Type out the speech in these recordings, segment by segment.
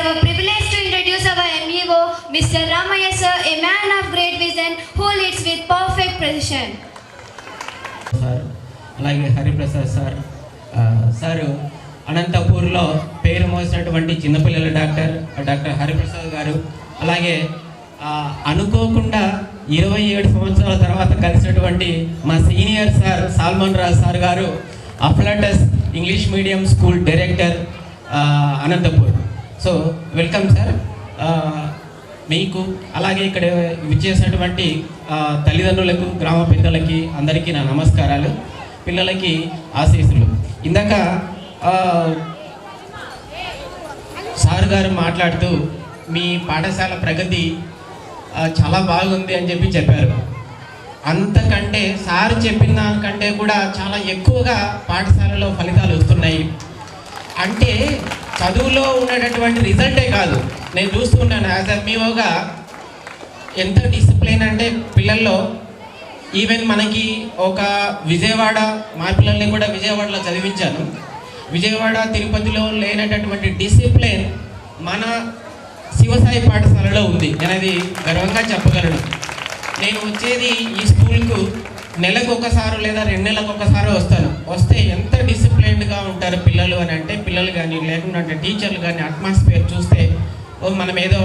our privilege to introduce our MEO, Mr. Ramaya sir, a man of great vision who leads with perfect precision. Sir అలాగే Hariprasad sir sir అనంతపూర్లో పేరు మోసినటువంటి చిన్నపిల్లల doctor Hariprasad గారు, అలాగే అనుకోకుండా 27 సంవత్సరాల తర్వాత కలిసినటువంటి మా senior sir Solomon Raj sir గారు, Afflatus English medium school director Anantapur. So welcome sir. మీకు అలాగే ఇక్కడ విచ్చేసినటువంటి తల్లిదండ్రులకు, గ్రామ పెద్దలకి అందరికీ నా నమస్కారాలు, పిల్లలకి ఆశీస్సులు. ఇందాక సార్ గారు మాట్లాడుతూ మీ పాఠశాల ప్రగతి చాలా బాగుంది అని చెప్పారు. అంతకంటే సార్ చెప్పిన దానికంటే కూడా చాలా ఎక్కువగా పాఠశాలలో ఫలితాలు వస్తున్నాయి. అంటే చదువులో ఉన్నటువంటి రిజల్టే కాదు, నేను చూస్తున్నాను యాజ్ ఎంఈఓగా ఎంత డిసిప్లిన్ అంటే పిల్లల్లో. ఈవెన్ మనకి ఒక విజయవాడ, మా పిల్లల్ని కూడా విజయవాడలో చదివించాను. విజయవాడ, తిరుపతిలో లేనటువంటి డిసిప్లిన్ మన శివసాయి పాఠశాలలో ఉంది. నేను అది గర్వంగా చెప్పగలను. నేను వచ్చేది ఈ స్కూల్కు నెలకు ఒకసారి లేదా 2 నెలలకు ఒకసారి వస్తే ఎంత డిసిప్లైన్డ్గా ఉంటారు పిల్లలు అని అంటే, పిల్లలు కానీ లేకుంటే టీచర్లు కానీ అట్మాస్ఫియర్ చూస్తే మనం ఏదో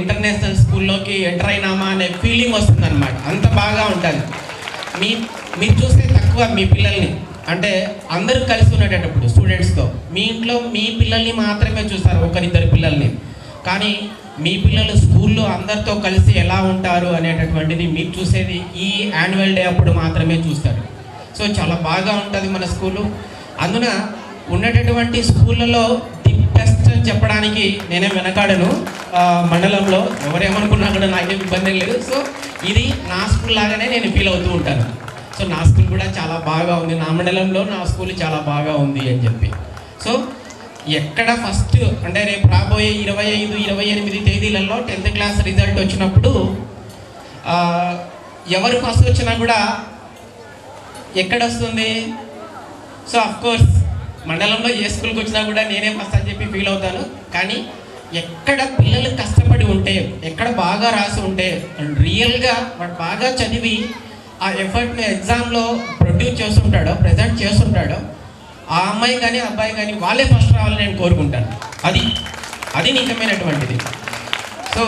ఇంటర్నేషనల్ స్కూల్లోకి ఎంటర్ అయినామా అనే ఫీలింగ్ వస్తుందన్నమాట. అంత బాగా ఉంటుంది. మీరు చూస్తే తక్కువ మీ పిల్లల్ని, అంటే అందరూ కలిసి ఉండేటప్పుడు స్టూడెంట్స్తో. మీ ఇంట్లో మీ పిల్లల్ని మాత్రమే చూస్తారు, ఒకరిద్దరు పిల్లల్ని. కానీ మీ పిల్లలు స్కూల్లో అందరితో కలిసి ఎలా ఉంటారు అనేటటువంటిది మీరు చూసేది ఈ యాన్యువల్ డే అప్పుడు మాత్రమే చూస్తారు. సో చాలా బాగా ఉంటుంది మన స్కూలు. అందున ఉన్నటువంటి స్కూళ్ళలో ది బెస్ట్ అని చెప్పడానికి నేనే వెనకాడను. మండలంలో ఎవరేమనుకున్నా కూడా నాకేం ఇబ్బంది లేదు. సో ఇది నా స్కూల్ లాగానే నేను ఫీల్ అవుతూ ఉంటాను. సో నా స్కూల్ కూడా చాలా బాగా ఉంది, నా మండలంలో నా స్కూల్ చాలా బాగా ఉంది అని చెప్పి. సో ఎక్కడ ఫస్ట్ అంటే రేపు రాబోయే 25, 28 తేదీలలో 10th క్లాస్ రిజల్ట్ వచ్చినప్పుడు ఎవరు ఫస్ట్ వచ్చినా కూడా ఎక్కడ వస్తుంది? సో అఫ్కోర్స్ మండలంలో ఏ స్కూల్కి వచ్చినా కూడా నేనే ఫస్ట్ అని చెప్పి ఫీల్ అవుతాను. కానీ ఎక్కడ పిల్లలు కష్టపడి ఉంటే, ఎక్కడ బాగా రాసి ఉంటే, రియల్గా వాడు బాగా చదివి ఆ ఎఫర్ట్ని ఎగ్జామ్లో ప్రజెంట్ చేస్తుంటాడో ఆ అమ్మాయి కానీ అబ్బాయి కానీ వాళ్ళే ఫస్ట్ రావాలని నేను కోరుకుంటాను. అది నిజమైనటువంటిది. సో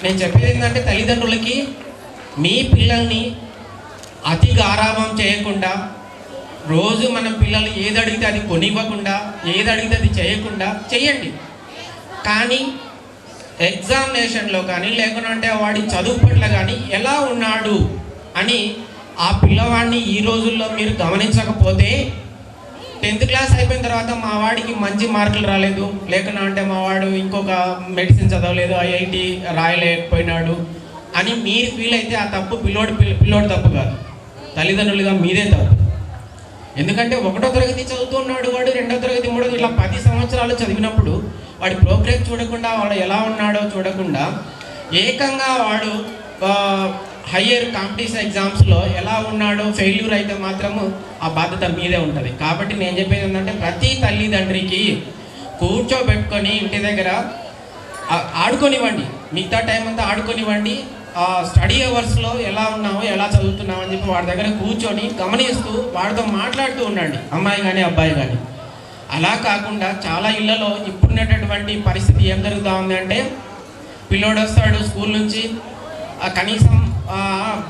నేను చెప్పేది ఏంటంటే, తల్లిదండ్రులకి మీ పిల్లల్ని అతి గారాబం చేయకుండా, రోజు మనం పిల్లలు ఏది అడిగితే అది కొనివ్వకుండా, ఏది అడిగితే అది చేయకుండా చేయండి. కానీ ఎగ్జామినేషన్లో కానీ లేకుంటే వాడి చదువు పట్ల కానీ ఎలా ఉన్నాడు అని ఆ పిల్లవాడిని ఈ రోజుల్లో మీరు గమనించకపోతే, 10th క్లాస్ అయిపోయిన తర్వాత మా వాడికి మంచి మార్కులు రాలేదు, లేకుంటే మా వాడు ఇంకొక మెడిసిన్ చదవలేదు, ఐఐటి రాయలేకపోయినాడు అని మీరు ఫీల్ అయితే ఆ తప్పు పిల్లోడు తప్పు కాదు, తల్లిదండ్రులుగా మీదే తప్పు. ఎందుకంటే 1వ తరగతి చదువుతున్నాడు వాడు, 2వ తరగతి, 3వ ఇలా 10 సంవత్సరాలు చదివినప్పుడు వాడి ప్రోగ్రెస్ చూడకుండా, వాడు ఎలా ఉన్నాడో చూడకుండా, ఏకంగా వాడు హయ్యర్ కాంపిటీషన్ ఎగ్జామ్స్లో ఎలా ఉన్నాడో ఫెయిల్యూర్ అయితే మాత్రము ఆ బాధ్యత మీదే ఉంటుంది. కాబట్టి నేను చెప్పేది ఏంటంటే, ప్రతి తల్లిదండ్రికి కూర్చోబెట్టుకొని ఇంటి దగ్గర ఆడుకొనివ్వండి, మిగతా టైం అంతా ఆడుకొనివ్వండి. స్టడీ అవర్స్లో ఎలా ఉన్నావో, ఎలా చదువుతున్నావు అని చెప్పి వాడి దగ్గర కూర్చొని గమనిస్తూ వాడితో మాట్లాడుతూ ఉండండి, అమ్మాయి కానీ అబ్బాయి కానీ. అలా కాకుండా చాలా ఇళ్లలో ఇప్పుడున్నటువంటి పరిస్థితి ఏం జరుగుతూ ఉందంటే, పిల్లోడు వస్తాడు స్కూల్ నుంచి, కనీసం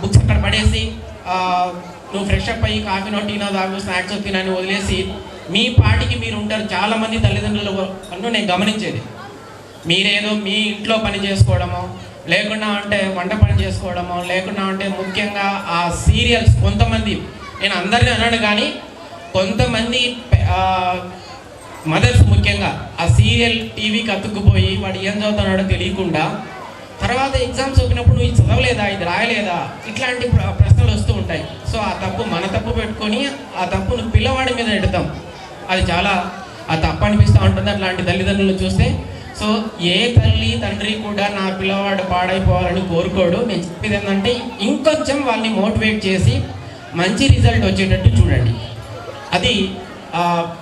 బుక్స్ అక్కడ పడేసి నువ్వు ఫ్రెష్ అప్ అయ్యి కాఫీనో టీనో తాగు, స్నాక్స్ తినని వదిలేసి మీ పాటికి మీరు ఉంటారు. చాలామంది తల్లిదండ్రులు నేను గమనించేది, మీరేదో మీ ఇంట్లో పని చేసుకోవడమో, లేకుండా అంటే వంట పని చేసుకోవడమో, లేకుండా అంటే ముఖ్యంగా ఆ సీరియల్స్, కొంతమంది, నేను అందరినీ అన్నాను కానీ కొంతమంది మదర్స్ ముఖ్యంగా ఆ సీరియల్ టీవీకి అతుక్కుపోయి వాడు ఏం చదువుతున్నాడో తెలియకుండా తర్వాత ఎగ్జామ్స్ వచ్చినప్పుడు నువ్వు ఇది చదవలేదా, ఇది రాయలేదా, ఇట్లాంటి ప్రశ్నలు వస్తూ ఉంటాయి. సో ఆ తప్పు మన తప్పు పెట్టుకొని ఆ తప్పును పిల్లవాడి మీద పెడతాం. అది చాలా తప్పు అనిపిస్తూ ఉంటుంది అట్లాంటి తల్లిదండ్రులు చూస్తే. సో ఏ తల్లి తండ్రి కూడా నా పిల్లవాడు పాడైపోవాలని కోరుకోడు. నేను చెప్పేది ఏంటంటే, ఇంకొంచెం వాళ్ళని మోటివేట్ చేసి మంచి రిజల్ట్ వచ్చేటట్టు చూడండి. అది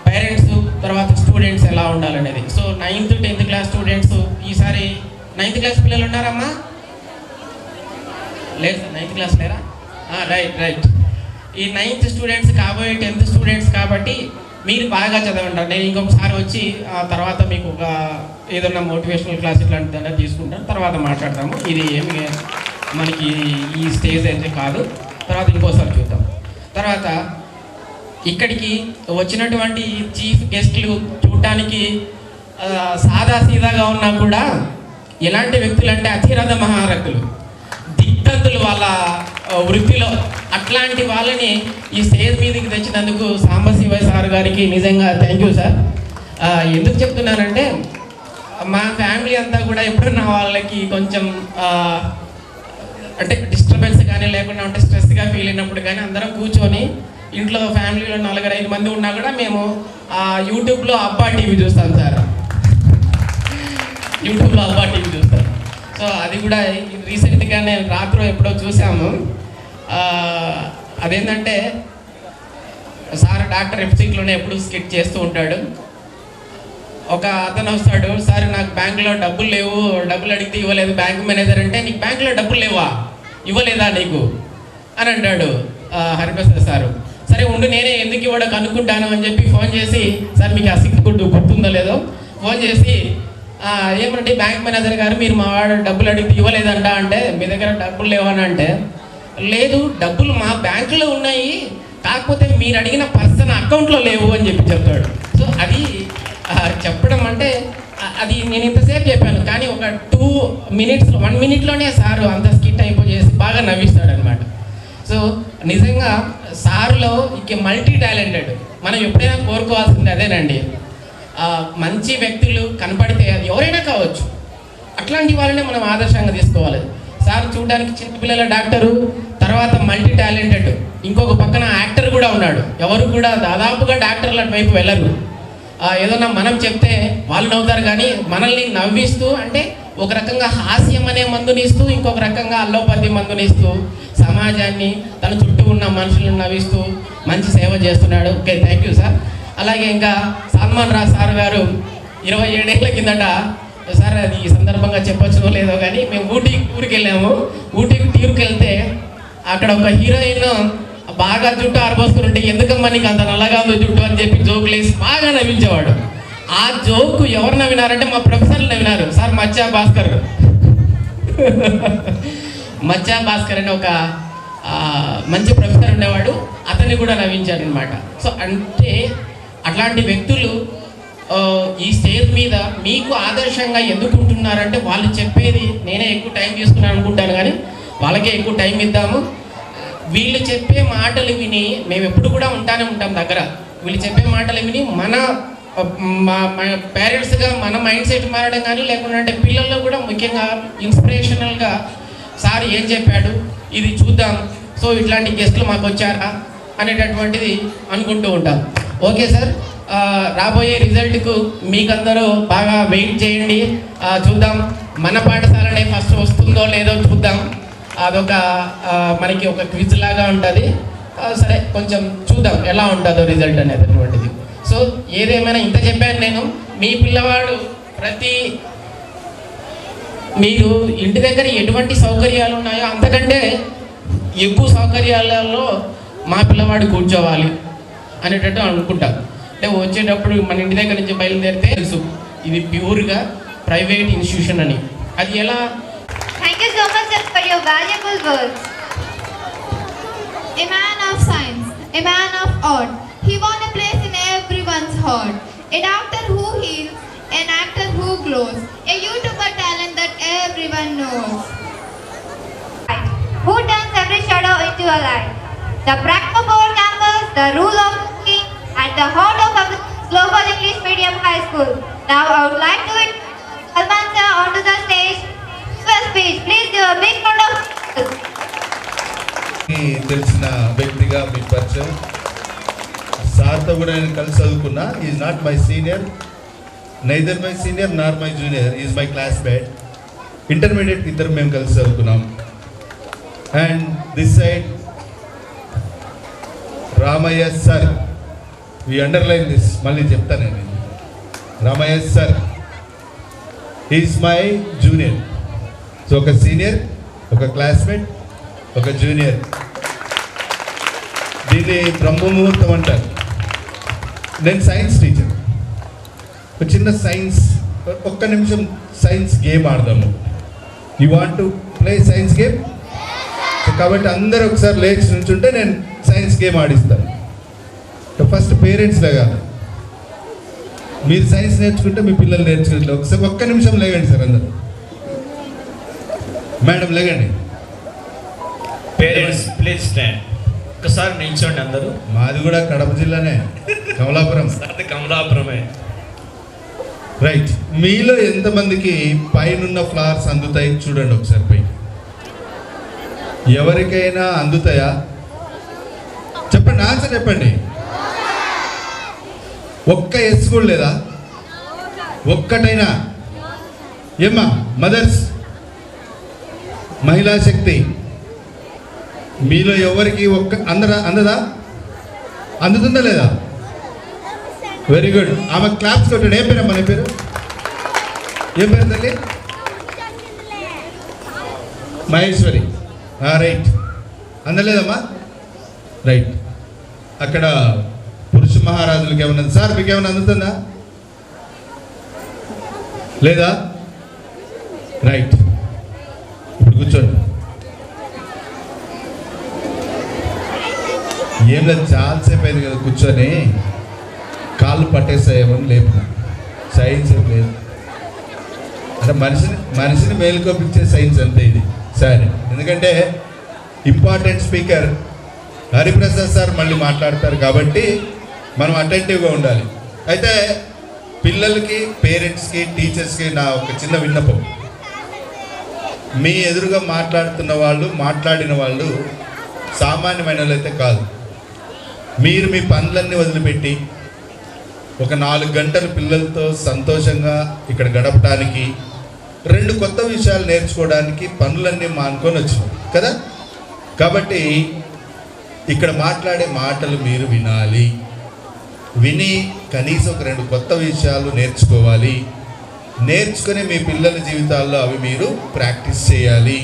పేరెంట్స్ తర్వాత స్టూడెంట్స్ ఎలా ఉండాలనేది. So 9th 10th class students, ఈసారి 9th క్లాస్ పిల్లలు ఉన్నారమ్మా? లేదు సార్, 9th క్లాస్ లేరా? రైట్. ఈ 9th స్టూడెంట్స్ కాబోయే 10th స్టూడెంట్స్ కాబట్టి మీరు బాగా చదవండి. నేను ఇంకొకసారి వచ్చి ఆ తర్వాత మీకు ఒక ఏదన్నా మోటివేషనల్ క్లాస్ ఇట్లాంటి తీసుకుంటాను, తర్వాత మాట్లాడతాము. ఇది ఏమి మనకి ఈ స్టేజ్ అయితే కాదు, తర్వాత ఇంకోసారి చూద్దాం. తర్వాత ఇక్కడికి వచ్చినటువంటి చీఫ్ గెస్ట్లు చూడటానికి సాదా సీదాగా ఉన్నా కూడా ఎలాంటి వ్యక్తులు అంటే అతిరథ మహారథులు, దిగ్ధంతులు వాళ్ళ వృత్తిలో. అట్లాంటి వాళ్ళని ఈ స్టేజ్ మీదకి తెచ్చినందుకు సాంబశివయ్య సార్ గారికి నిజంగా థ్యాంక్ యూ సార్. ఎందుకు చెప్తున్నానంటే మా ఫ్యామిలీ అంతా కూడా ఎప్పుడన్నా వాళ్ళకి కొంచెం అంటే డిస్టర్బెన్స్ కానీ లేకుండా ఉంటే స్ట్రెస్గా ఫీల్ అయినప్పుడు కానీ అందరం కూర్చొని ఇంట్లో ఫ్యామిలీలో 4-5 మంది ఉన్నా కూడా మేము యూట్యూబ్లో అబ్బా టీవీ చూస్తాం సార్. యూట్యూబ్లో అబ్బా టీవీ చూస్తాం. సో అది కూడా రీసెంట్గా నేను రాత్రి ఎప్పుడో చూసాము. అదేంటంటే సార్ డాక్టర్ ఎఫ్సీలోనే ఎప్పుడు స్కిట్ చేస్తూ ఉంటాడు. ఒక అతను వస్తాడు, సార్ నాకు బ్యాంకులో డబ్బులు లేవు, డబ్బులు అడిగితే ఇవ్వలేదు బ్యాంక్ మేనేజర్ అంటే, నీకు బ్యాంకులో డబ్బులు లేవా, ఇవ్వలేదా నీకు అని అంటాడు హరిప్రసాద్ సారు. సరే ఉండు, నేనే ఎందుకు ఇవ్వడం కనుక్కుంటాను అని చెప్పి ఫోన్ చేసి, సార్ మీకు ఆ సిక్ గుర్తుందో లేదో ఫోన్ చేసి, ఏమంటే బ్యాంక్ మేనేజర్ గారు మీరు మా వాడు డబ్బులు అడిగితే ఇవ్వలేదంట అంటే, మీ దగ్గర డబ్బులు లేవని అంటే, లేదు డబ్బులు మా బ్యాంకులో ఉన్నాయి, కాకపోతే మీరు అడిగిన పర్సన్ అకౌంట్లో లేవు అని చెప్పి చెప్తాడు. సో అది చెప్పడం అంటే అది నేను ఇంతసేపు చెప్పాను, కానీ ఒక 2 minutes 1 minute-లోనే సారు అంత స్కిట్ అయిపోయేసి బాగా నవ్విస్తాడు అనమాట. సో నిజంగా సార్లో ఇక మల్టీ టాలెంటెడ్, మనం ఎప్పుడైనా కోరుకోవాల్సింది అదేనండి. మంచి వ్యక్తులు కనపడితే అది ఎవరైనా కావచ్చు, అట్లాంటి వాళ్ళనే మనం ఆదర్శంగా తీసుకోవాలి. సార్ చూడడానికి చిన్నపిల్లల డాక్టరు, తర్వాత మల్టీ టాలెంటెడ్, ఇంకొక పక్కన యాక్టర్ కూడా ఉన్నాడు. ఎవరు కూడా దాదాపుగా డాక్టర్ల వైపు వెళ్ళరు. ఏదన్నా మనం చెప్తే వాళ్ళు నవ్వుతారు, కానీ మనల్ని నవ్విస్తూ, అంటే ఒక రకంగా హాస్యం అనే మందునిస్తూ, ఇంకొక రకంగా అల్లోపతి మందునిస్తూ సమాజాన్ని తన చుట్టూ ఉన్న మనుషులను నవ్విస్తూ మంచి సేవ చేస్తున్నాడు. Okay, thank you sir. అలాగే ఇంకా సల్మాన్ రాజ్ సార్ గారు 27 ఏళ్ల కిందట, సార్ అది ఈ సందర్భంగా చెప్పొచ్చునో లేదో కానీ, మేము ఊరికి వెళ్ళాము. ఊటీకి టూర్కి వెళ్తే అక్కడ ఒక హీరోయిన్ బాగా జుట్టు ఆరబోసుకుని ఉంటే, ఎందుకమ్మా నీకు అంత నల్లగా ఉందో జుట్టు అని చెప్పి జోకులు వేసి బాగా నవ్వించేవాడు. ఆ జోకు ఎవరు నవ్వినారంటే మా ప్రొఫెసర్లు నవ్వినారు. సార్ మచ్చా భాస్కర్ అని ఒక మంచి ప్రొఫెసర్ ఉండేవాడు, అతన్ని కూడా నవ్వించారు అనమాట. సో అంటే అట్లాంటి వ్యక్తులు ఈ స్టేజ్ మీద మీకు ఆదర్శంగా ఎందుకు ఉంటున్నారంటే, వాళ్ళు చెప్పేది నేనే ఎక్కువ టైం తీసుకున్నాను అనుకుంటాను, కానీ వాళ్ళకే ఎక్కువ టైం ఇద్దాము. వీళ్ళు చెప్పే మాటలు విని మేము ఎప్పుడు కూడా ఉంటాం దగ్గర. వీళ్ళు చెప్పే మాటలు విని మన పేరెంట్స్గా మన మైండ్ సెట్ మారడం కానీ, లేకుండా అంటే పిల్లల్లో కూడా ముఖ్యంగా ఇన్స్పిరేషనల్గా సార్ ఏం చెప్పాడు ఇది చూద్దాం, సో ఇట్లాంటి గెస్ట్లు మాకు వచ్చారా అనేటటువంటిది అనుకుంటూ ఉంటాం. ఓకే సార్, రాబోయే రిజల్ట్కు మీకందరూ బాగా వెయిట్ చేయండి, చూద్దాం. మన పాఠశాలనే ఫస్ట్ వస్తుందో లేదో చూద్దాం. అదొక మనకి ఒక క్విజ్ లాగా ఉంటుంది. సరే కొంచెం చూద్దాం ఎలా ఉంటుందో రిజల్ట్ అనేటటువంటిది. సో ఏదేమైనా ఇంత చెప్పాను నేను. మీ పిల్లవాడు మీరు ఇంటి దగ్గర ఎటువంటి సౌకర్యాలు ఉన్నాయో అంతకంటే ఎక్కువ సౌకర్యాలలో మా పిల్లవాడు కూర్చోవాలి అనేటట్టు అనుకుంటాను. అంటే వచ్చేటప్పుడు మన ఇంటి దగ్గర నుంచి బయలుదేరితే తెలుసు ఇది ప్యూర్గా ప్రైవేట్ ఇన్స్టిట్యూషన్ అని. అది ఎలా? Thank you so much sir for your valuable words. A man of science, a man of art. He won a place in everyone's heart. A doctor who heals, an actor who glows, a YouTuber talent that everyone knows. Who turns every shadow into a light? The Brackmore campus, the rule of king, at the heart of a global English medium high school. Now I would like to invite Salman sir onto the stage. First speech, please give a big round of applause. తెలిసిన వ్యక్తిగా మీ పరిచయం. సార్తో కూడా నేను కలిసి చదువుకున్నా. Is not my senior, neither my senior nor my junior, is my classmate. Intermediate ఇద్దరు మేము కలిసి చదువుకున్నాం. And this side Ramayya sir, we underline this, మళ్ళీ చెప్తాను నేను. Ramayya sir is my junior. So ఒక సీనియర్, ఒక క్లాస్మేట్, ఒక జూనియర్. దీన్ని బ్రహ్మముహూర్తం అంటారు. నేను సైన్స్ టీచర్. ఒక చిన్న సైన్స్, ఒక్క నిమిషం సైన్స్ గేమ్ ఆడదాము. You want to play science game? కాబట్టి అందరూ ఒకసారి లేచి నుంచుంటే నేను సైన్స్ గేమ్ ఆడిస్తాను. ఫస్ట్ పేరెంట్స్ లేగాలి. మీరు సైన్స్ నేర్చుకుంటే మీ పిల్లలు నేర్చుకుంటే ఒకసారి ఒక్క నిమిషం లేగండి సార్ అందరు. మేడం లేగండి. Parents please stand. ఒకసారి నిల్చోండి అందరూ. మాది కూడా కడప జిల్లానే, కమలాపురం. అది కమలాపురమే. రైట్. మీలో ఎంతమందికి పైనున్న ఫ్లవర్స్ అందుతాయి చూడండి ఒకసారి పైకి. ఎవరికైనా అందుతాయా? చెప్పండి, ఆన్సర్ చెప్పండి. ఒక్క ఎస్ కూడా లేదా? ఒక్కటైనా? ఏమ్మా మదర్స్, మహిళా శక్తి, మీలో ఎవరికి ఒక్క అందదా? అందుతుందా లేదా? Very good. ఆమె క్లాప్స్ కొట్టాడు. ఏం పేరమ్మా నీ పేరు? ఏం పేరు తల్లి? మహేశ్వరి. రైట్. అందలేదమ్మా? రైట్. అక్కడ పురుష మహారాజులకి ఏమన్నా సార్ మీకు ఏమైనా అందుతుందా? లేదా? రైట్. ఇప్పుడు కూర్చోండి. ఏం లేదు, చాలాసేపు అయింది కదా కూర్చొని, కాళ్ళు పట్టేస్తాయేమని లేపు. సైన్స్ ఏం లేదు అంటే మనిషిని మేలుకోపించే సైన్స్ అంతే ఇది. సరే, ఎందుకంటే ఇంపార్టెంట్ స్పీకర్ హరిప్రసాద్ సార్ మళ్ళీ మాట్లాడతారు కాబట్టి మనం అటెంటివ్గా ఉండాలి. అయితే పిల్లలకి, పేరెంట్స్కి, టీచర్స్కి నా ఒక చిన్న విన్నపం. మీ ఎదురుగా మాట్లాడిన వాళ్ళు సామాన్యమైన వాళ్ళైతే కాదు. మీరు మీ పనులన్నీ వదిలిపెట్టి ఒక 4 గంటలు పిల్లలతో సంతోషంగా ఇక్కడ గడపడానికి, 2 కొత్త విషయాలు నేర్చుకోవడానికి పనులన్నీ మానుకొని వచ్చినాం కదా. కాబట్టి ఇక్కడ మాట్లాడే మాటలు మీరు వినాలి. విని కనీసం ఒక 2 కొత్త విషయాలు నేర్చుకోవాలి. నేర్చుకుని మీ పిల్లల జీవితాల్లో అవి మీరు ప్రాక్టీస్ చేయాలి.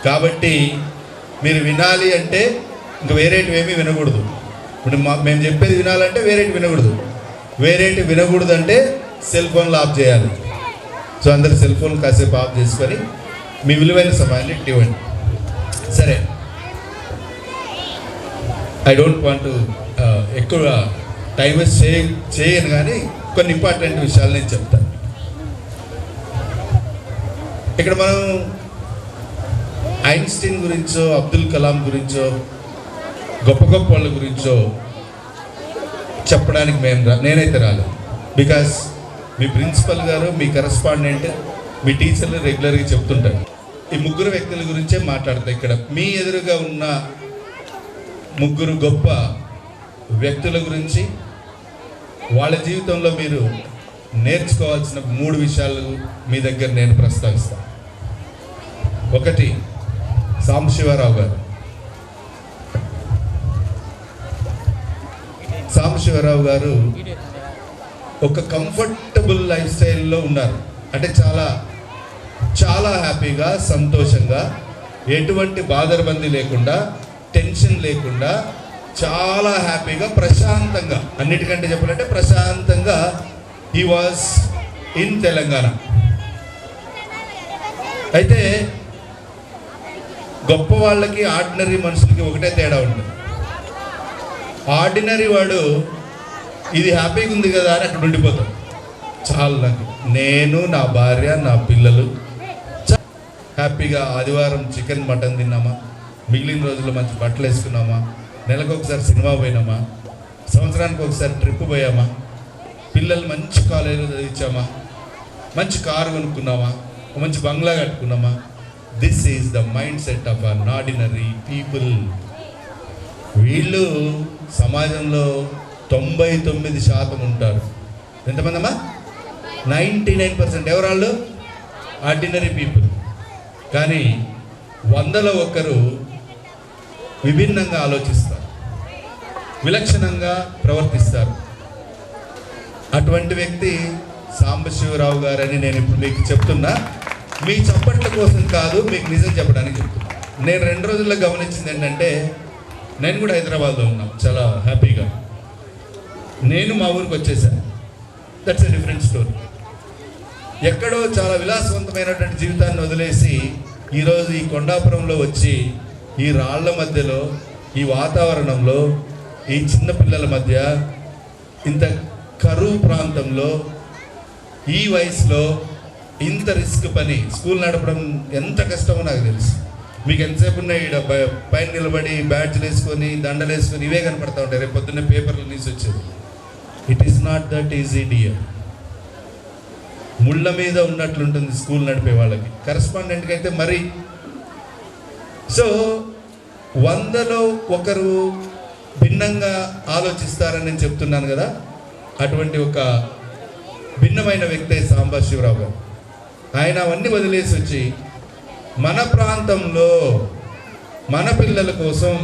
కాబట్టి మీరు వినాలి అంటే ఇంకా వేరేటివి ఏమీ వినకూడదు. ఇప్పుడు మేము చెప్పేది వినాలంటే వేరేటి వినకూడదు. వేరేటి వినకూడదు అంటే సెల్ ఫోన్లు ఆఫ్ చేయాలి. సో అందరు సెల్ ఫోన్ కాసేపు ఆఫ్ చేసుకొని మీ విలువైన సమయాన్ని ఇవ్వండి. సరే, ఐ డోంట్ వాంట్ ఎక్కువ టైం వేస్ట్ చేయను, కానీ కొన్ని ఇంపార్టెంట్ విషయాలు నేను చెప్తాను. ఇక్కడ మనం ఐన్స్టీన్ గురించో, అబ్దుల్ కలాం గురించో, గొప్ప గొప్ప వాళ్ళ గురించో చెప్పడానికి నేనైతే రాలేదు. బికాస్ మీ ప్రిన్సిపల్ గారు, మీ కరస్పాండెంట్, మీ టీచర్లు రెగ్యులర్గా చెప్తుంటారు. ఈ 3 వ్యక్తుల గురించే మాట్లాడతారు. ఇక్కడ మీ ఎదురుగా ఉన్న 3 గొప్ప వ్యక్తుల గురించి, వాళ్ళ జీవితంలో మీరు నేర్చుకోవాల్సిన 3 విషయాలు మీ దగ్గర నేను ప్రస్తావిస్తాను. 1, సాంబశివరావు గారు. సాంబశివరావు గారు ఒక కంఫర్టబుల్ లైఫ్ స్టైల్లో ఉన్నారు. అంటే చాలా చాలా హ్యాపీగా, సంతోషంగా, ఎటువంటి బాదరబంది లేకుండా, టెన్షన్ లేకుండా, చాలా హ్యాపీగా, ప్రశాంతంగా, అన్నిటికంటే చెప్పాలంటే ప్రశాంతంగా హీ వాజ్ ఇన్ తెలంగాణ. అయితే గొప్ప వాళ్ళకి, ఆర్డినరీ మనుషులకి ఒకటే తేడా ఉంటుంది. ఆర్డినరీ వాడు ఇది హ్యాపీగా ఉంది కదా అని అక్కడ ఉండిపోతాం. చాలా నాకు, నేను, నా భార్య, నా పిల్లలు హ్యాపీగా ఆదివారం చికెన్, మటన్ తిన్నామా, మిగిలిన రోజుల్లో మంచి బట్టలు వేసుకున్నామా, నెలకు ఒకసారి సినిమా పోయినామా, సంవత్సరానికి ఒకసారి ట్రిప్ పోయామా, పిల్లలు మంచి కాలేజీలో చదివించామా, మంచి కారు కొనుక్కున్నామా, మంచి బంగ్లా కట్టుకున్నామా. This is the mindset of an ordinary people. వీళ్ళు సమాజంలో 99% ఉంటారు. ఎంతమంది అమ్మా? 99% ఎవరాళ్ళు? Ordinary people. కానీ 100లో 1 విభిన్నంగా ఆలోచిస్తారు, విలక్షణంగా ప్రవర్తిస్తారు. అటువంటి వ్యక్తి సాంబశివరావు గారని నేను ఇప్పుడు మీకు చెప్తున్నా. మీ చప్పట్ల కోసం కాదు, మీకు నిజం చెప్పడానికి చెప్తున్నా. నేను 2 రోజుల్లో గమనించింది ఏంటంటే, నేను కూడా హైదరాబాద్లో ఉన్నాం చాలా హ్యాపీగా. నేను మా ఊరికి వచ్చేసాను. That's a different story. ఎక్కడో చాలా విలాసవంతమైనటువంటి జీవితాన్ని వదిలేసి ఈరోజు ఈ కొండాపురంలో వచ్చి ఈ రాళ్ల మధ్యలో, ఈ వాతావరణంలో, ఈ చిన్న పిల్లల మధ్య, ఇంత కరువు ప్రాంతంలో, ఈ వయసులో ఇంత రిస్క్ పని, స్కూల్ నడపడం ఎంత కష్టమో నాకు తెలుసు. మీకు ఎంతసేపు ఉన్నాయి ఇక్కడ పైన నిలబడి బ్యాడ్జ్లు వేసుకొని దండలు వేసుకొని ఇవే కనపడతా ఉంటాయి. రేపు పొద్దున్నే పేపర్లు తీసి వచ్చేది. It is not that easy dear. ముళ్ళ మీద ఉన్నట్లుంటుంది స్కూల్ నడిపే వాళ్ళకి. కరెస్పాండెంట్కి అయితే మరి. సో 100లో ఒకరు భిన్నంగా ఆలోచిస్తారని నేను చెప్తున్నాను కదా. అటువంటి ఒక భిన్నమైన వ్యక్తి సాంబశివరావు గారు. ఆయన అవన్నీ వదిలేసి వచ్చి మన ప్రాంతంలో మన పిల్లల కోసం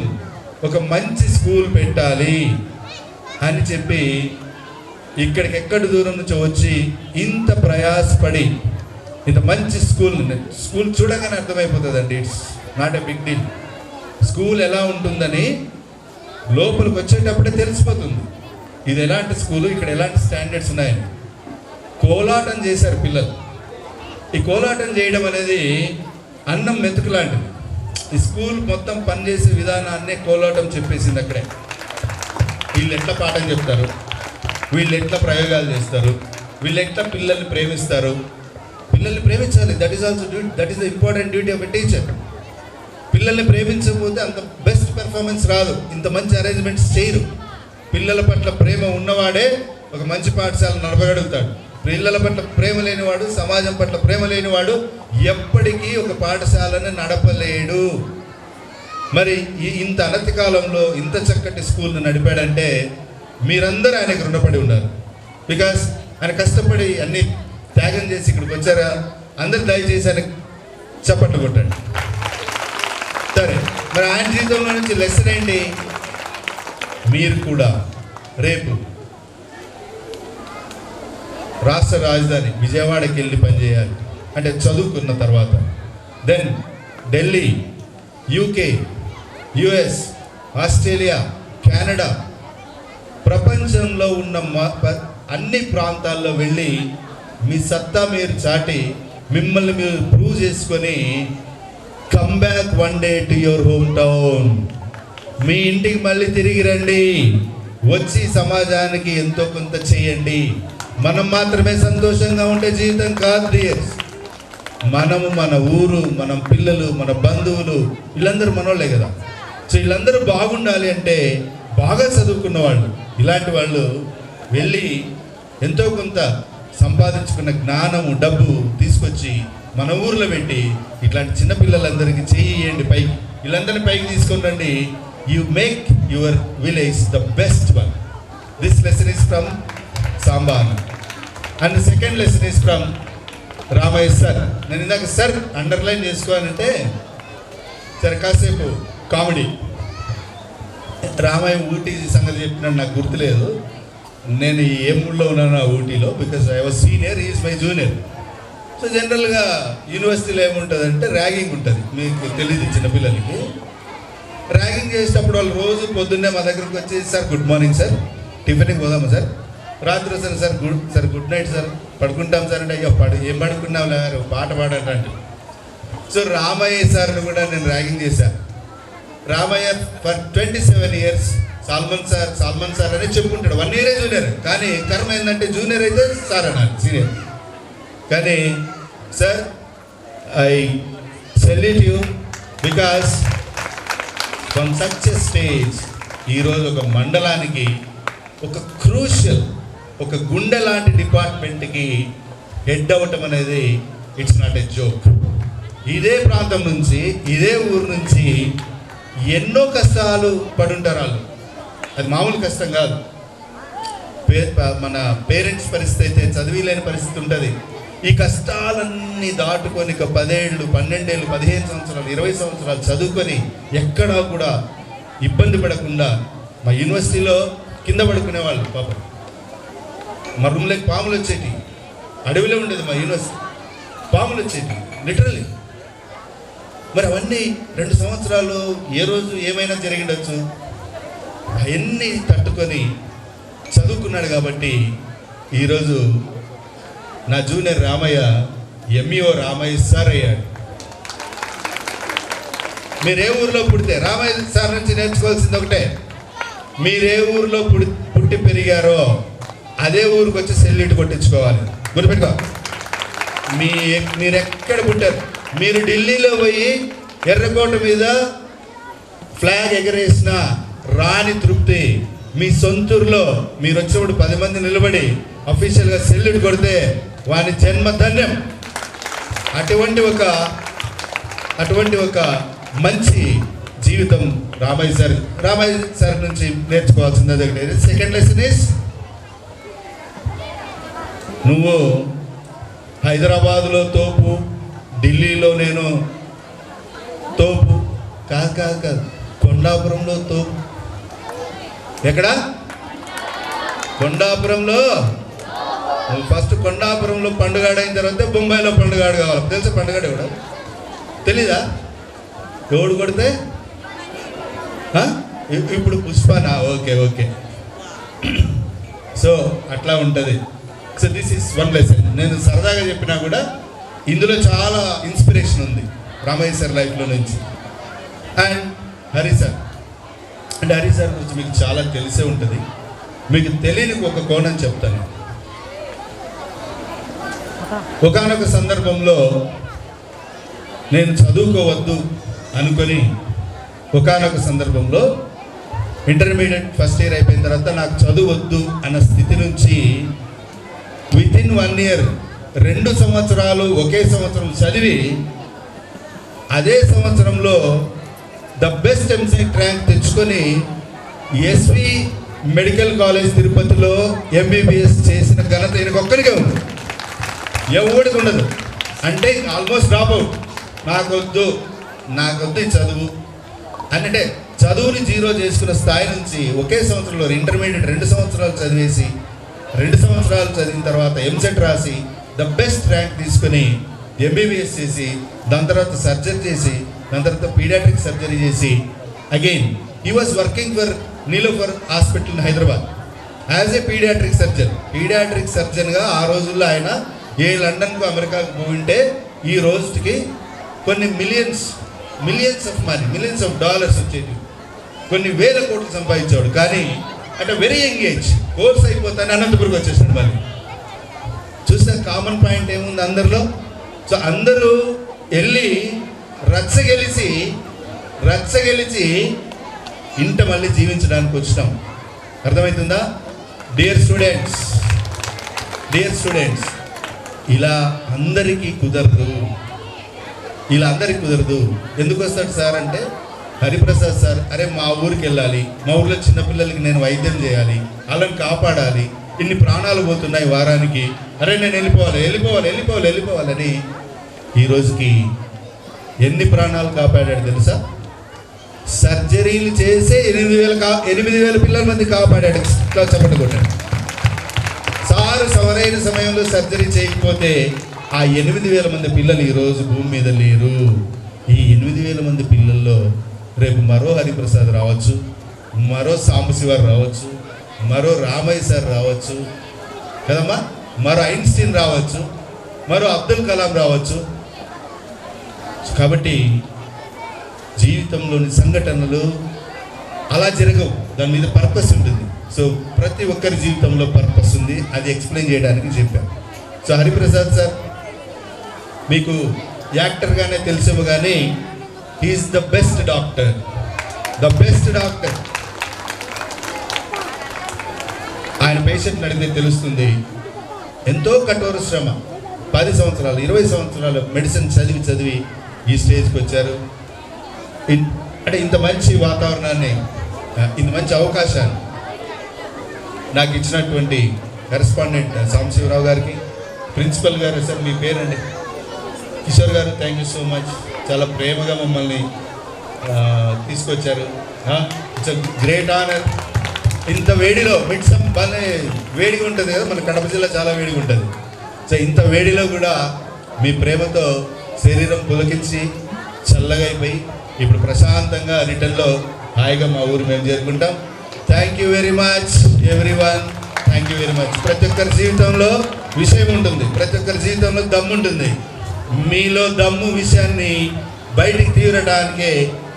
ఒక మంచి స్కూల్ పెట్టాలి అని చెప్పి ఇక్కడికెక్కడి దూరం నుంచి వచ్చి ఇంత ప్రయాసపడి ఇంత మంచి స్కూల్ చూడగానే అర్థమైపోతుందండి. It's not a big deal. School ఎలా ఉంటుందని లోపలికి వచ్చేటప్పుడే తెలిసిపోతుంది. ఇది ఎలాంటి స్కూలు, ఇక్కడ ఎలాంటి స్టాండర్డ్స్ ఉన్నాయని. కోలాటం చేశారు పిల్లలు. ఈ కోలాటం చేయడం అనేది అన్నం మెతుకు లాంటిది. ఈ స్కూల్ మొత్తం పనిచేసే విధానాన్నే కోలాటం చెప్పేసింది అక్కడే. వీళ్ళు ఎట్లా పాఠం చెప్తారు, వీళ్ళు ఎట్లా ప్రయోగాలు చేస్తారు, వీళ్ళు ఎట్లా పిల్లల్ని ప్రేమిస్తారు. పిల్లల్ని ప్రేమించాలి. That is also duty. That is the important duty of a teacher. పిల్లల్ని ప్రేమించకపోతే అంత బెస్ట్ పెర్ఫార్మెన్స్ రాదు. ఇంత మంచి అరేంజ్మెంట్స్ చేయరు. పిల్లల పట్ల ప్రేమ ఉన్నవాడే ఒక మంచి పాఠశాల నడపగలుగుతాడు. పిల్లల పట్ల ప్రేమ లేనివాడు, సమాజం పట్ల ప్రేమ లేనివాడు ఎప్పటికీ ఒక పాఠశాలను నడపలేడు. మరి ఇంత అనతి కాలంలో ఇంత చక్కటి స్కూల్ను నడిపాడంటే మీరందరూ ఆయనకు రుణపడి ఉన్నారు. బికాస్ ఆయన కష్టపడి అన్ని త్యాగం చేసి ఇక్కడికి వచ్చారా. అందరు దయచేసి ఆయన చప్పట్లు కొట్టండి. సరే, మరి ఆయన జీవితంలో నుంచి లెసన్ ఏంటి? మీరు కూడా రేపు రాష్ట్ర రాజధాని విజయవాడకి వెళ్ళి పనిచేయాలి. అంటే చదువుకున్న తర్వాత then Delhi, UK, US, Australia, Canada, ప్రపంచంలో ఉన్న అన్ని ప్రాంతాల్లో వెళ్ళి మీ సత్తా మీరు చాటి మిమ్మల్ని మీరు ప్రూవ్ చేసుకొని come back one day to your hometown. మీ ఇంటికి మళ్ళీ తిరిగి రండి. వచ్చి సమాజానికి ఎంతో కొంత చేయండి. మనం మాత్రమే సంతోషంగా ఉండే జీవితం కాదు డియర్స్. మనము, మన ఊరు, మన పిల్లలు, మన బంధువులు వీళ్ళందరూ మనోళ్ళే కదా. సో వీళ్ళందరూ బాగుండాలి అంటే బాగా చదువుకున్న వాళ్ళు, ఇలాంటి వాళ్ళు వెళ్ళి ఎంతో కొంత సంపాదించుకున్న జ్ఞానము, డబ్బు తీసుకొచ్చి మన ఊర్లో పెట్టి ఇట్లాంటి చిన్నపిల్లలందరికీ చేయండి. పైకి వీళ్ళందరినీ పైకి తీసుకొని రండి. You make your village the best one. This lesson is from Samba anna. And second lesson is from Ramayya sir. నేను ఇందాక సార్ అండర్లైన్ చేసుకోవాలంటే సరే కాసేపు కామెడీ. రామయ్య ఊటీ సంగతి చెప్పినాడు, నాకు గుర్తులేదు. నేను ఏ మూడ్లో ఉన్నాను ఆ ఊటీలో. Because I was senior, is my junior. So జనరల్గా యూనివర్సిటీలో ఏముంటుందంటే ర్యాగింగ్ ఉంటుంది. మీకు తెలియదు చిన్నపిల్లలకి. ర్యాగింగ్ చేసేటప్పుడు వాళ్ళు రోజు పొద్దున్నే మా దగ్గరకు వచ్చి సార్ గుడ్ మార్నింగ్ సార్, టిఫిన్కి పోదామా సార్, రాత్రి వస్తాను సార్ గుడ్ నైట్ సార్, పడుకుంటాం సార్ అంటే అయ్యో ఏం పడుకున్నావు లేరు, పాట పాడంటే. సో రామయ్య సార్ని కూడా నేను ర్యాగింగ్ చేశాను. Ramaiah for 27 years Solomon sir అని చెప్పుకుంటాడు. 1 year జూనియర్. కానీ కర్మ ఏంటంటే జూనియర్ అయితే సార్ అన్నారు, సీనియర్. కానీ sir I salute you because from such a stage ఈరోజు ఒక మండలానికి ఒక క్రూషియల్, ఒక గుండె లాంటి డిపార్ట్మెంట్కి హెడ్ అవ్వటం అనేది ఇట్స్ నాట్ ఎ జోక్. ఇదే ప్రాంతం నుంచి, ఇదే ఊరు నుంచి ఎన్నో కష్టాలు పడుంటారు వాళ్ళు. అది మామూలు కష్టం కాదు. మన పేరెంట్స్ పరిస్థితి అయితే చదివిలేని పరిస్థితి ఉంటుంది. ఈ కష్టాలన్నీ దాటుకొని 10 ఏళ్ళు, 12 ఏళ్ళు, 15 సంవత్సరాలు, 20 సంవత్సరాలు చదువుకొని ఎక్కడా కూడా ఇబ్బంది పడకుండా మా యూనివర్సిటీలో కింద పడుకునేవాళ్ళు పాపం. మా రూమ్లోకి పాములు వచ్చేటి, అడవిలో ఉండేది మా యూనివర్సిటీ, పాములు వచ్చేటి లిటరల్లీ. మరి అవన్నీ 2 సంవత్సరాలు ఏ రోజు ఏమైనా జరిగిండొచ్చు, అవన్నీ తట్టుకొని చదువుకున్నాడు కాబట్టి ఈరోజు నా junior Ramaiah MEO Ramaiah sir అయ్యాడు. మీరే ఊర్లో పుడితే రామయ్య సార్ నుంచి నేర్చుకోవాల్సింది ఒకటే, మీరే ఊర్లో పుట్టి పెరిగారో అదే ఊరికి వచ్చి సెల్యూట్ కొట్టించుకోవాలి. గుర్తుపెట్టుకో, మీరు ఎక్కడ పుట్టారు, మీరు ఢిల్లీలో పోయి ఎర్రకోట మీద ఫ్లాగ్ ఎగరేసిన రాని తృప్తి మీ సొంతూరులో మీరు వచ్చినప్పుడు 10 మంది నిలబడి అఫీషియల్గా సెల్యూట్ కొడితే వాని జన్మ ధన్యం. అటువంటి ఒక మంచి జీవితం రామయ్య సార్ నుంచి నేర్చుకోవాల్సింది అదొకటి. సెకండ్ లెసన్ ఇస్, నువ్వు హైదరాబాదులో తోపు, ఢిల్లీలో నేను తోపు కాదు, కొండాపురంలో తోపు. ఎక్కడ? కొండాపురంలో. నువ్వు ఫస్ట్ కొండాపురంలో పండుగాడు అయిన తర్వాత బొంబాయిలో పండుగాడు కావాలి. తెలుసా పండుగాడు ఎవడ? తెలీదా? ఎవడు కొడితే ఇప్పుడు పుష్పనా? ఓకే. సో అట్లా ఉంటుంది. So this is one lesson. నేను సరదాగా చెప్పినా కూడా ఇందులో చాలా ఇన్స్పిరేషన్ ఉంది రామయ్య సార్ లైఫ్లో నుంచి. అండ్ హరి సార్ గురించి మీకు చాలా తెలిసే ఉంటుంది. మీకు తెలియని ఒక కోణం చెప్తాను. ఒకానొక సందర్భంలో నేను చదువుకోవద్దు అనుకొని, ఒకానొక సందర్భంలో ఇంటర్మీడియట్ ఫస్ట్ ఇయర్ అయిపోయిన తర్వాత నాకు చదువద్దు అన్న స్థితి నుంచి వితిన్ 1 ఇయర్ 2 సంవత్సరాలు ఒకే సంవత్సరం చదివి అదే సంవత్సరంలో ద బెస్ట్ ఎంసెట్ ర్యాంక్ తెచ్చుకొని ఎస్వి మెడికల్ కాలేజ్ తిరుపతిలో ఎంబీబీఎస్ చేసిన ఘనత ఈయనకొక్కరికే ఉంది, ఎవరికి ఉండదు. అంటే ఆల్మోస్ట్ డ్రాప్ అవుట్. నాకొద్దు ఈ చదువు అంటే చదువుని 0 చేసుకున్న స్థాయి నుంచి ఒకే సంవత్సరంలో ఇంటర్మీడియట్ 2 సంవత్సరాలు చదివేసి 2 సంవత్సరాలు చదివిన తర్వాత ఎంసెట్ రాసి ద బెస్ట్ ర్యాంక్ తీసుకొని ఎంబీబీఎస్ చేసి దాని తర్వాత సర్జరీ చేసి దాని తర్వాత పీడియాట్రిక్ సర్జరీ చేసి again he was working for Niloufer hospital in Hyderabad as a paediatric సర్జన్గా. ఆ రోజుల్లో ఆయన లండన్కు అమెరికాకు పోయింటే ఈ రోజుకి కొన్ని మిలియన్స్ ఆఫ్ డాలర్స్ వచ్చేది, కొన్ని వేల కోట్లు సంపాదించాడు. కానీ అంటే వెరీ యంగ్ ఏజ్, కోర్స్ అయిపోతానే అనంతపురికి వచ్చేసాడు. మళ్ళీ చూస్తే కామన్ పాయింట్ ఏముంది అందరిలో? సో అందరూ వెళ్ళి రచ్చగెలిచి ఇంట మళ్ళీ జీవించడానికి వచ్చినాం. అర్థమవుతుందా? డియర్ స్టూడెంట్స్, ఇలా అందరికీ కుదరదు. ఎందుకు వస్తాడు సార్ అంటే, హరిప్రసాద్ సార్ అరే మా ఊరికి వెళ్ళాలి, మా ఊర్లో చిన్నపిల్లలకి నేను వైద్యం చేయాలి, వాళ్ళని కాపాడాలి, ఇన్ని ప్రాణాలు పోతున్నాయి వారానికి, అరే నేను వెళ్ళిపోవాలని ఈ రోజుకి ఎన్ని ప్రాణాలు కాపాడాడు తెలుసా? సర్జరీలు చేసే 8,000 పిల్లల మంది కాపాడాడు. చెప్పండి కొట్టాడు సార్. సరైన సమయంలో సర్జరీ చేయకపోతే ఆ 8,000 మంది పిల్లలు ఈరోజు భూమి మీద లేరు. ఈ 8,000 మంది పిల్లల్లో రేపు మరో హరిప్రసాద్ రావచ్చు, మరో సాంబశివారు రావచ్చు, మరో రామయ్య సార్ రావచ్చు కదమ్మా, మరో ఐన్స్టీన్ రావచ్చు, మరో అబ్దుల్ కలాం రావచ్చు. కాబట్టి జీవితంలోని సంఘటనలు అలా జరగవు, దాని మీద పర్పస్ ఉంటుంది. సో ప్రతి ఒక్కరి జీవితంలో పర్పస్ ఉంది, అది ఎక్స్ప్లెయిన్ చేయడానికి చెప్పాను. సో హరిప్రసాద్ సార్ మీకు యాక్టర్గానే తెలుసేమో కానీ హీఈస్ ద బెస్ట్ డాక్టర్. ఆయన పేషెంట్ని అడిగితే తెలుస్తుంది. ఎంతో కఠోర శ్రమ, 10 సంవత్సరాలు 20 సంవత్సరాలు మెడిసిన్ చదివి ఈ స్టేజ్కి వచ్చారు. అంటే ఇంత మంచి వాతావరణాన్ని, ఇంత మంచి అవకాశాన్ని నాకు ఇచ్చినటువంటి కరెస్పాండెంట్ సాంబశివరావు గారికి, ప్రిన్సిపల్ గారు, సార్ మీ పేరండి, కిషోర్ గారు, థ్యాంక్ యూ సో మచ్. చాలా ప్రేమగా మమ్మల్ని తీసుకొచ్చారు. It's a great honour. ఇంత వేడిలో మిడ్సమ్ బాగా వేడిగా ఉంటుంది కదా, మన కడప జిల్లా చాలా వేడిగా ఉంటుంది. సో ఇంత వేడిలో కూడా మీ ప్రేమతో శరీరం పులకించి చల్లగా అయిపోయి ఇప్పుడు ప్రశాంతంగా రిటర్న్లో హాయిగా మా ఊరు మేము చేరుకుంటాం. Thank you very much everyone, thank you very much. ప్రతి ఒక్కరి జీవితంలో విషయం ఉంటుంది, ప్రతి ఒక్కరి జీవితంలో దమ్ము ఉంటుంది. మీలో దమ్ము విషయాన్ని బయటికి తీరడానికే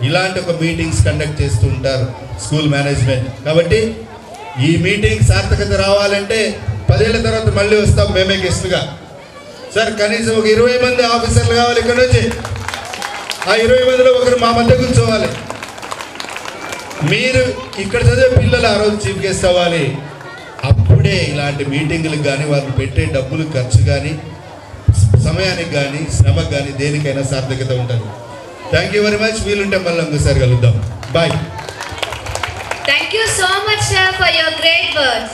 ఇలాంటి ఒక మీటింగ్స్ కండక్ట్ చేస్తూ ఉంటారు స్కూల్ మేనేజ్మెంట్. కాబట్టి ఈ మీటింగ్ సార్థకత రావాలంటే 10 ఏళ్ళ తర్వాత మళ్ళీ వస్తాం మేమే గెస్ట్గా. సార్ కనీసం ఒక 20 మంది ఆఫీసర్లు కావాలి ఇక్కడ నుంచి. ఆ 20 మందిలో ఒకరు మా మధ్య కూర్చోవాలి. మీరు ఇక్కడ చదివే పిల్లలు ఆ రోజు చీఫ్ గెస్ట్ అవ్వాలి. అప్పుడే ఇలాంటి మీటింగులకు కానీ వాళ్ళు పెట్టే డబ్బులు ఖర్చు కానీ సమయానికి కానీ శ్రమకు కానీ దేనికైనా సార్థకత ఉంటుంది. Thank you very much. వీలుంటే మళ్ళీ ఇంకోసారి కలుద్దాం. Bye. Thank you so much, sir, for your great words.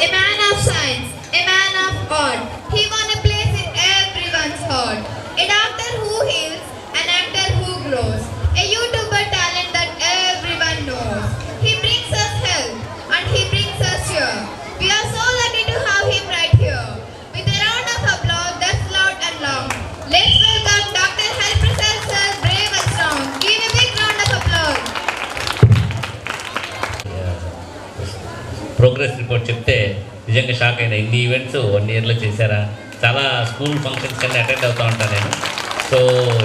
A man of science, a man of art. He won a place in everyone's heart. A doctor who heals, an actor who grows, a YouTuber talent that everyone knows. He brings us health and he brings us cheer. We are so lucky to have him right here. With a round of applause that's loud and long, let's welcome Dr. Hariprasad sir, brave and strong. Give a big round of applause. Progress report చెప్తే నిజంగా shock అయినా. ఇన్ని events 1 ఇయర్లో చేశారా? చాలా school functions అన్నీ attend అవుతూ ఉంటాను నేను. సో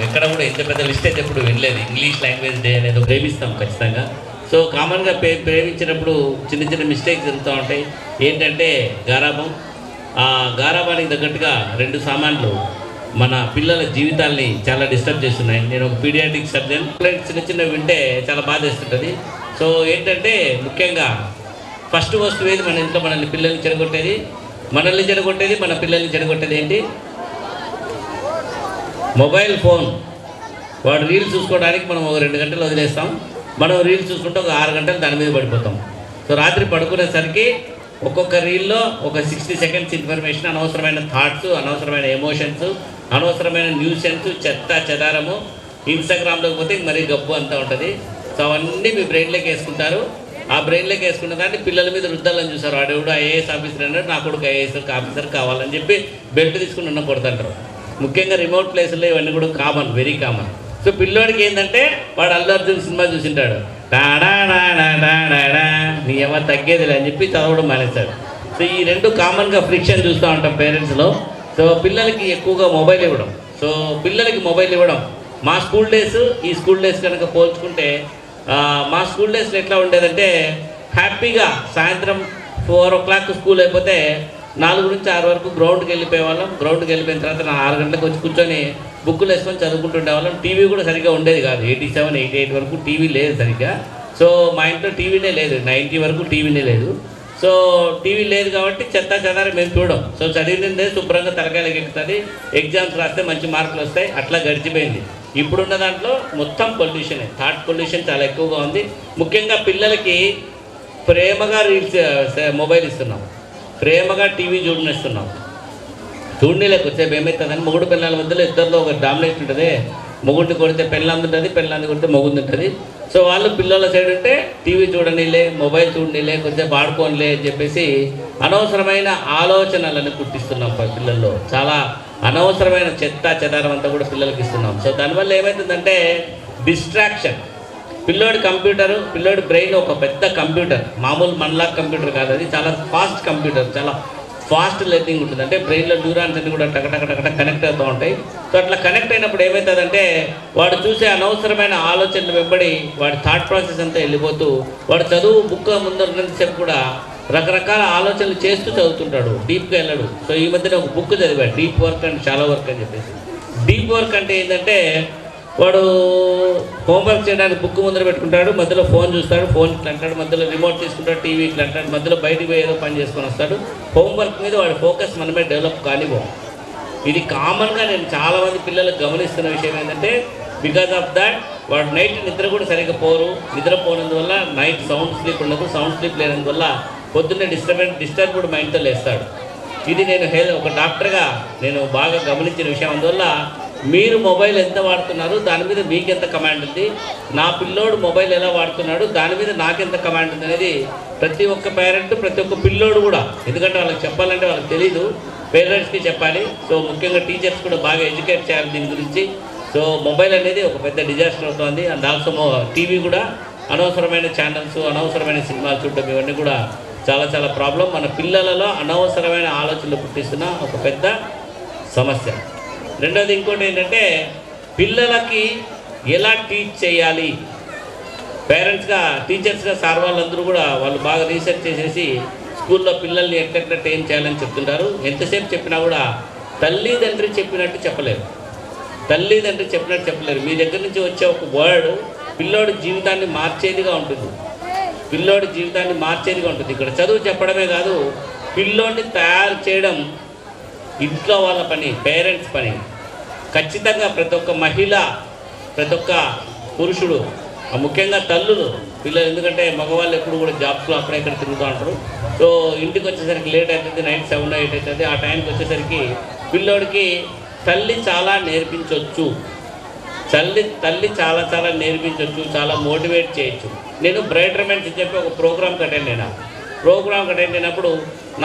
ఎక్కడ కూడా ఇంత పెద్ద లిస్ట్ అయితే ఎప్పుడు వినలేదు. ఇంగ్లీష్ లాంగ్వేజ్ డే అనేది ప్రేమిస్తాం ఖచ్చితంగా. సో కామన్గా ప్రేమించినప్పుడు చిన్న చిన్న మిస్టేక్స్ జరుగుతూ ఉంటాయి. ఏంటంటే గారాబం. ఆ గారాబానికి తగ్గట్టుగా 2 సామాన్లు మన పిల్లల జీవితాల్ని చాలా డిస్టర్బ్ చేస్తున్నాయి. నేను ఒక పీడియాట్రిక్ సర్జన్. చిన్న చిన్నవి వింటే చాలా బాధేస్తుంటుంది. సో ఏంటంటే ముఖ్యంగా ఫస్ట్ ఏది మన ఇంట్లో మనల్ని పిల్లల్ని చెడగొట్టేది, మన పిల్లల్ని చెడగొట్టేది ఏంటి? Mobile phone. వాడు రీల్స్ చూసుకోవడానికి మనం ఒక 2 గంటలు వదిలేస్తాం. మనం రీల్స్ చూసుకుంటే ఒక 6 గంటలు దాని మీద పడిపోతాం. సో రాత్రి పడుకునేసరికి ఒక్కొక్క రీల్లో ఒక 60 సెకండ్స్ ఇన్ఫర్మేషన్, అనవసరమైన థాట్స్, అనవసరమైన ఎమోషన్స్, అనవసరమైన న్యూసెన్స్, చెత్త చెదారము. ఇన్స్టాగ్రామ్లోకి పోతే మరీ గబ్బు అంతా ఉంటుంది. సో అవన్నీ మీ బ్రెయిన్లోకి వేసుకుంటారు. ఆ బ్రెయిన్లోకి వేసుకున్న దాన్ని పిల్లల మీద రుద్దాలని చూసారు. వాడెవడు ఐఏఎస్ ఆఫీసర్ అన్నాడు, నా కొడుకు ఐఏఎస్ ఆఫీసర్ కావాలని చెప్పి బెల్ట్ తీసుకుని ఉన్న కొడుతుంటారు. ముఖ్యంగా రిమోట్ ప్లేసుల్లో ఇవన్నీ కూడా కామన్, వెరీ కామన్. సో పిల్లోడికి ఏంటంటే వాడు అల్లు అర్జున్ సినిమా చూసింటాడు, టాడా నీ ఏమో తగ్గేదిలే అని చెప్పి చదవడం మానేస్తాడు. సో ఈ 2 కామన్గా ఫ్రిక్షన్ చూస్తూ ఉంటాం పేరెంట్స్లో. సో పిల్లలకి ఎక్కువగా మొబైల్ ఇవ్వడం. సో పిల్లలకి మొబైల్ ఇవ్వడం మా స్కూల్ డేస్ ఈ స్కూల్ డేస్ కనుక పోల్చుకుంటే, మా స్కూల్ డేస్లో ఎట్లా ఉండేదంటే హ్యాపీగా సాయంత్రం 4 o'clock స్కూల్ అయిపోతే 4 నుంచి 6 వరకు గ్రౌండ్కి వెళ్ళిపోయేవాళ్ళం. గ్రౌండ్కి వెళ్ళిపోయిన తర్వాత 6 గంటలకు వచ్చి కూర్చొని బుక్కులు వేసుకొని చదువుకుంటుండేవాళ్ళం. టీవీ కూడా సరిగ్గా ఉండేది కాదు. 87, 88 వరకు టీవీ లేదు సరిగ్గా. సో మా ఇంట్లో టీవీనే లేదు. 90 వరకు టీవీనే లేదు. సో టీవీ లేదు కాబట్టి చెత్త చెదారం మేము చూడం. సో చదివిందే శుభ్రంగా తలకాయలకు ఎక్కుతుంది. ఎగ్జామ్స్ రాస్తే మంచి మార్కులు వస్తాయి. అట్లా గడిచిపోయింది. ఇప్పుడున్న దాంట్లో మొత్తం పొల్యూషనే, థాట్ పొల్యూషన్ చాలా ఎక్కువగా ఉంది. ముఖ్యంగా పిల్లలకి ప్రేమగా రీల్స్ మొబైల్ ఇస్తున్నాం, ప్రేమగా టీవీ చూడనిస్తున్నాం. చూడనీళ్ళకి వచ్చే ఏమవుతుందని మొగుడు పిల్లల మధ్యలో ఇద్దరిలో ఒక డామినేషన్ ఉంటుంది. మొగుడిని కొడితే పెళ్ళాంది ఉంటుంది, పెళ్ళాంది కొడితే మొగుడు ఉంటుంది. సో వాళ్ళు పిల్లల సైడ్ ఉంటే టీవీ చూడనీలే, మొబైల్ చూడనీలే, కొంచెం ఆడుకోనిలే అని చెప్పేసి అనవసరమైన ఆలోచనలను పుట్టిస్తున్నాం పిల్లల్లో. చాలా అనవసరమైన చెత్త చెదారం అంతా కూడా పిల్లలకి ఇస్తున్నాం. సో దానివల్ల ఏమవుతుందంటే డిస్ట్రాక్షన్. పిల్లోడి కంప్యూటరు, పిల్లోడి బ్రెయిన్ ఒక పెద్ద కంప్యూటర్, మామూలు మనలా కంప్యూటర్ కాదు, అది చాలా ఫాస్ట్ కంప్యూటర్, చాలా ఫాస్ట్ లెర్నింగ్ ఉంటుంది. అంటే బ్రెయిన్లో న్యూరాన్స్ అన్ని కూడా టకటకటకట కనెక్ట్ అవుతూ ఉంటాయి. సో అట్లా కనెక్ట్ అయినప్పుడు ఏమవుతుందంటే వాడు చూసే అనవసరమైన ఆలోచనలు వెంబడి వాడి థాట్ ప్రాసెస్ అంతా వెళ్ళిపోతూ వాడు చదువు బుక్ ముందరంతసేపు కూడా రకరకాల ఆలోచనలు చేస్తూ చదువుతుంటాడు, డీప్గా వెళ్ళడు. సో ఈ మధ్యన ఒక బుక్ చదివాడు, deep work and shallow work అని చెప్పేసి. డీప్ వర్క్ అంటే ఏంటంటే వాడు హోంవర్క్ చేయడానికి బుక్ ముందర పెట్టుకుంటాడు, మధ్యలో ఫోన్ చూస్తాడు, ఫోన్ ఇట్లా అంటాడు, మధ్యలో రిమోట్ తీసుకుంటాడు, టీవీ ఇట్లా అంటాడు, మధ్యలో బయటికి పోయి ఏదో పని చేసుకొని వస్తాడు. హోంవర్క్ మీద వాడి ఫోకస్ మనమే డెవలప్ కానివ్వం. ఇది కామన్గా నేను చాలామంది పిల్లలకు గమనిస్తున్న విషయం ఏంటంటే బికాజ్ ఆఫ్ దాట్ వాడు నైట్ నిద్ర కూడా సరిగ్గా పోరు. నిద్రపోనందువల్ల నైట్ సౌండ్ స్లీప్ ఉండదు. సౌండ్ స్లీప్ లేనందువల్ల పొద్దున్నే డిస్టర్బ్డ్ మైండ్తో లేస్తాడు. ఇది నేను ఒక డాక్టర్గా నేను బాగా గమనించిన విషయం. అందువల్ల మీరు మొబైల్ ఎంత వాడుతున్నారు దాని మీద మీకు ఎంత కమాండ్ ఉంది, నా పిల్లోడు మొబైల్ ఎలా వాడుతున్నాడు దాని మీద నాకెంత కమాండ్ ఉంది అనేది ప్రతి ఒక్క పేరెంట్, ప్రతి ఒక్క పిల్లోడు కూడా, ఎందుకంటే వాళ్ళకి చెప్పాలంటే వాళ్ళకి తెలీదు, పేరెంట్స్కి చెప్పాలి. సో ముఖ్యంగా టీచర్స్ కూడా బాగా ఎడ్యుకేట్ చేయాలి దీని గురించి. సో మొబైల్ అనేది ఒక పెద్ద డిజాస్టర్ అవుతుంది. అండ్ ఆల్సో టీవీ కూడా అనవసరమైన ఛానల్స్, అనవసరమైన సినిమాలు చూడడం, ఇవన్నీ కూడా చాలా చాలా ప్రాబ్లం. మన పిల్లలలో అనవసరమైన ఆలోచనలు పుట్టిస్తున్న ఒక పెద్ద సమస్య. రెండోది ఇంకోటి ఏంటంటే పిల్లలకి ఎలా టీచ్ చేయాలి. పేరెంట్స్గా, టీచర్స్గా సార్ వాళ్ళందరూ కూడా వాళ్ళు బాగా రీసెర్చ్ చేసేసి స్కూల్లో పిల్లల్ని ఎట్లా ఏం చేయాలని చెప్తుంటారు. ఎంతసేపు చెప్పినా కూడా తల్లిదండ్రి చెప్పినట్టు చెప్పలేరు. తల్లిదండ్రి చెప్పినట్టు చెప్పలేరు. మీ దగ్గర నుంచి వచ్చే ఒక వర్డ్ పిల్లోడి జీవితాన్ని మార్చేదిగా ఉంటుంది. పిల్లోడి జీవితాన్ని మార్చేదిగా ఉంటుంది. ఇక్కడ చదువు చెప్పడమే కాదు, పిల్లోడిని తయారు చేయడం ఇంట్లో వాళ్ళ పని, పేరెంట్స్ పని. ఖచ్చితంగా ప్రతి ఒక్క మహిళ, ప్రతి ఒక్క పురుషుడు, ముఖ్యంగా తల్లులు, పిల్లలు, ఎందుకంటే మగవాళ్ళు ఎప్పుడు కూడా జాబ్స్లో అప్పుడే ఇక్కడ తిరుగుతూ ఉంటారు. సో ఇంటికి వచ్చేసరికి లేట్ అవుతుంది, నైట్ 7 8 అవుతుంది. ఆ టైంకి వచ్చేసరికి పిల్లోడికి తల్లి చాలా నేర్పించవచ్చు. తల్లి చాలా చాలా నేర్పించవచ్చు, చాలా మోటివేట్ చేయొచ్చు. నేను బ్రైటర్మెంట్స్ చెప్పి ఒక ప్రోగ్రామ్కి అటెండ్ అయినప్పుడు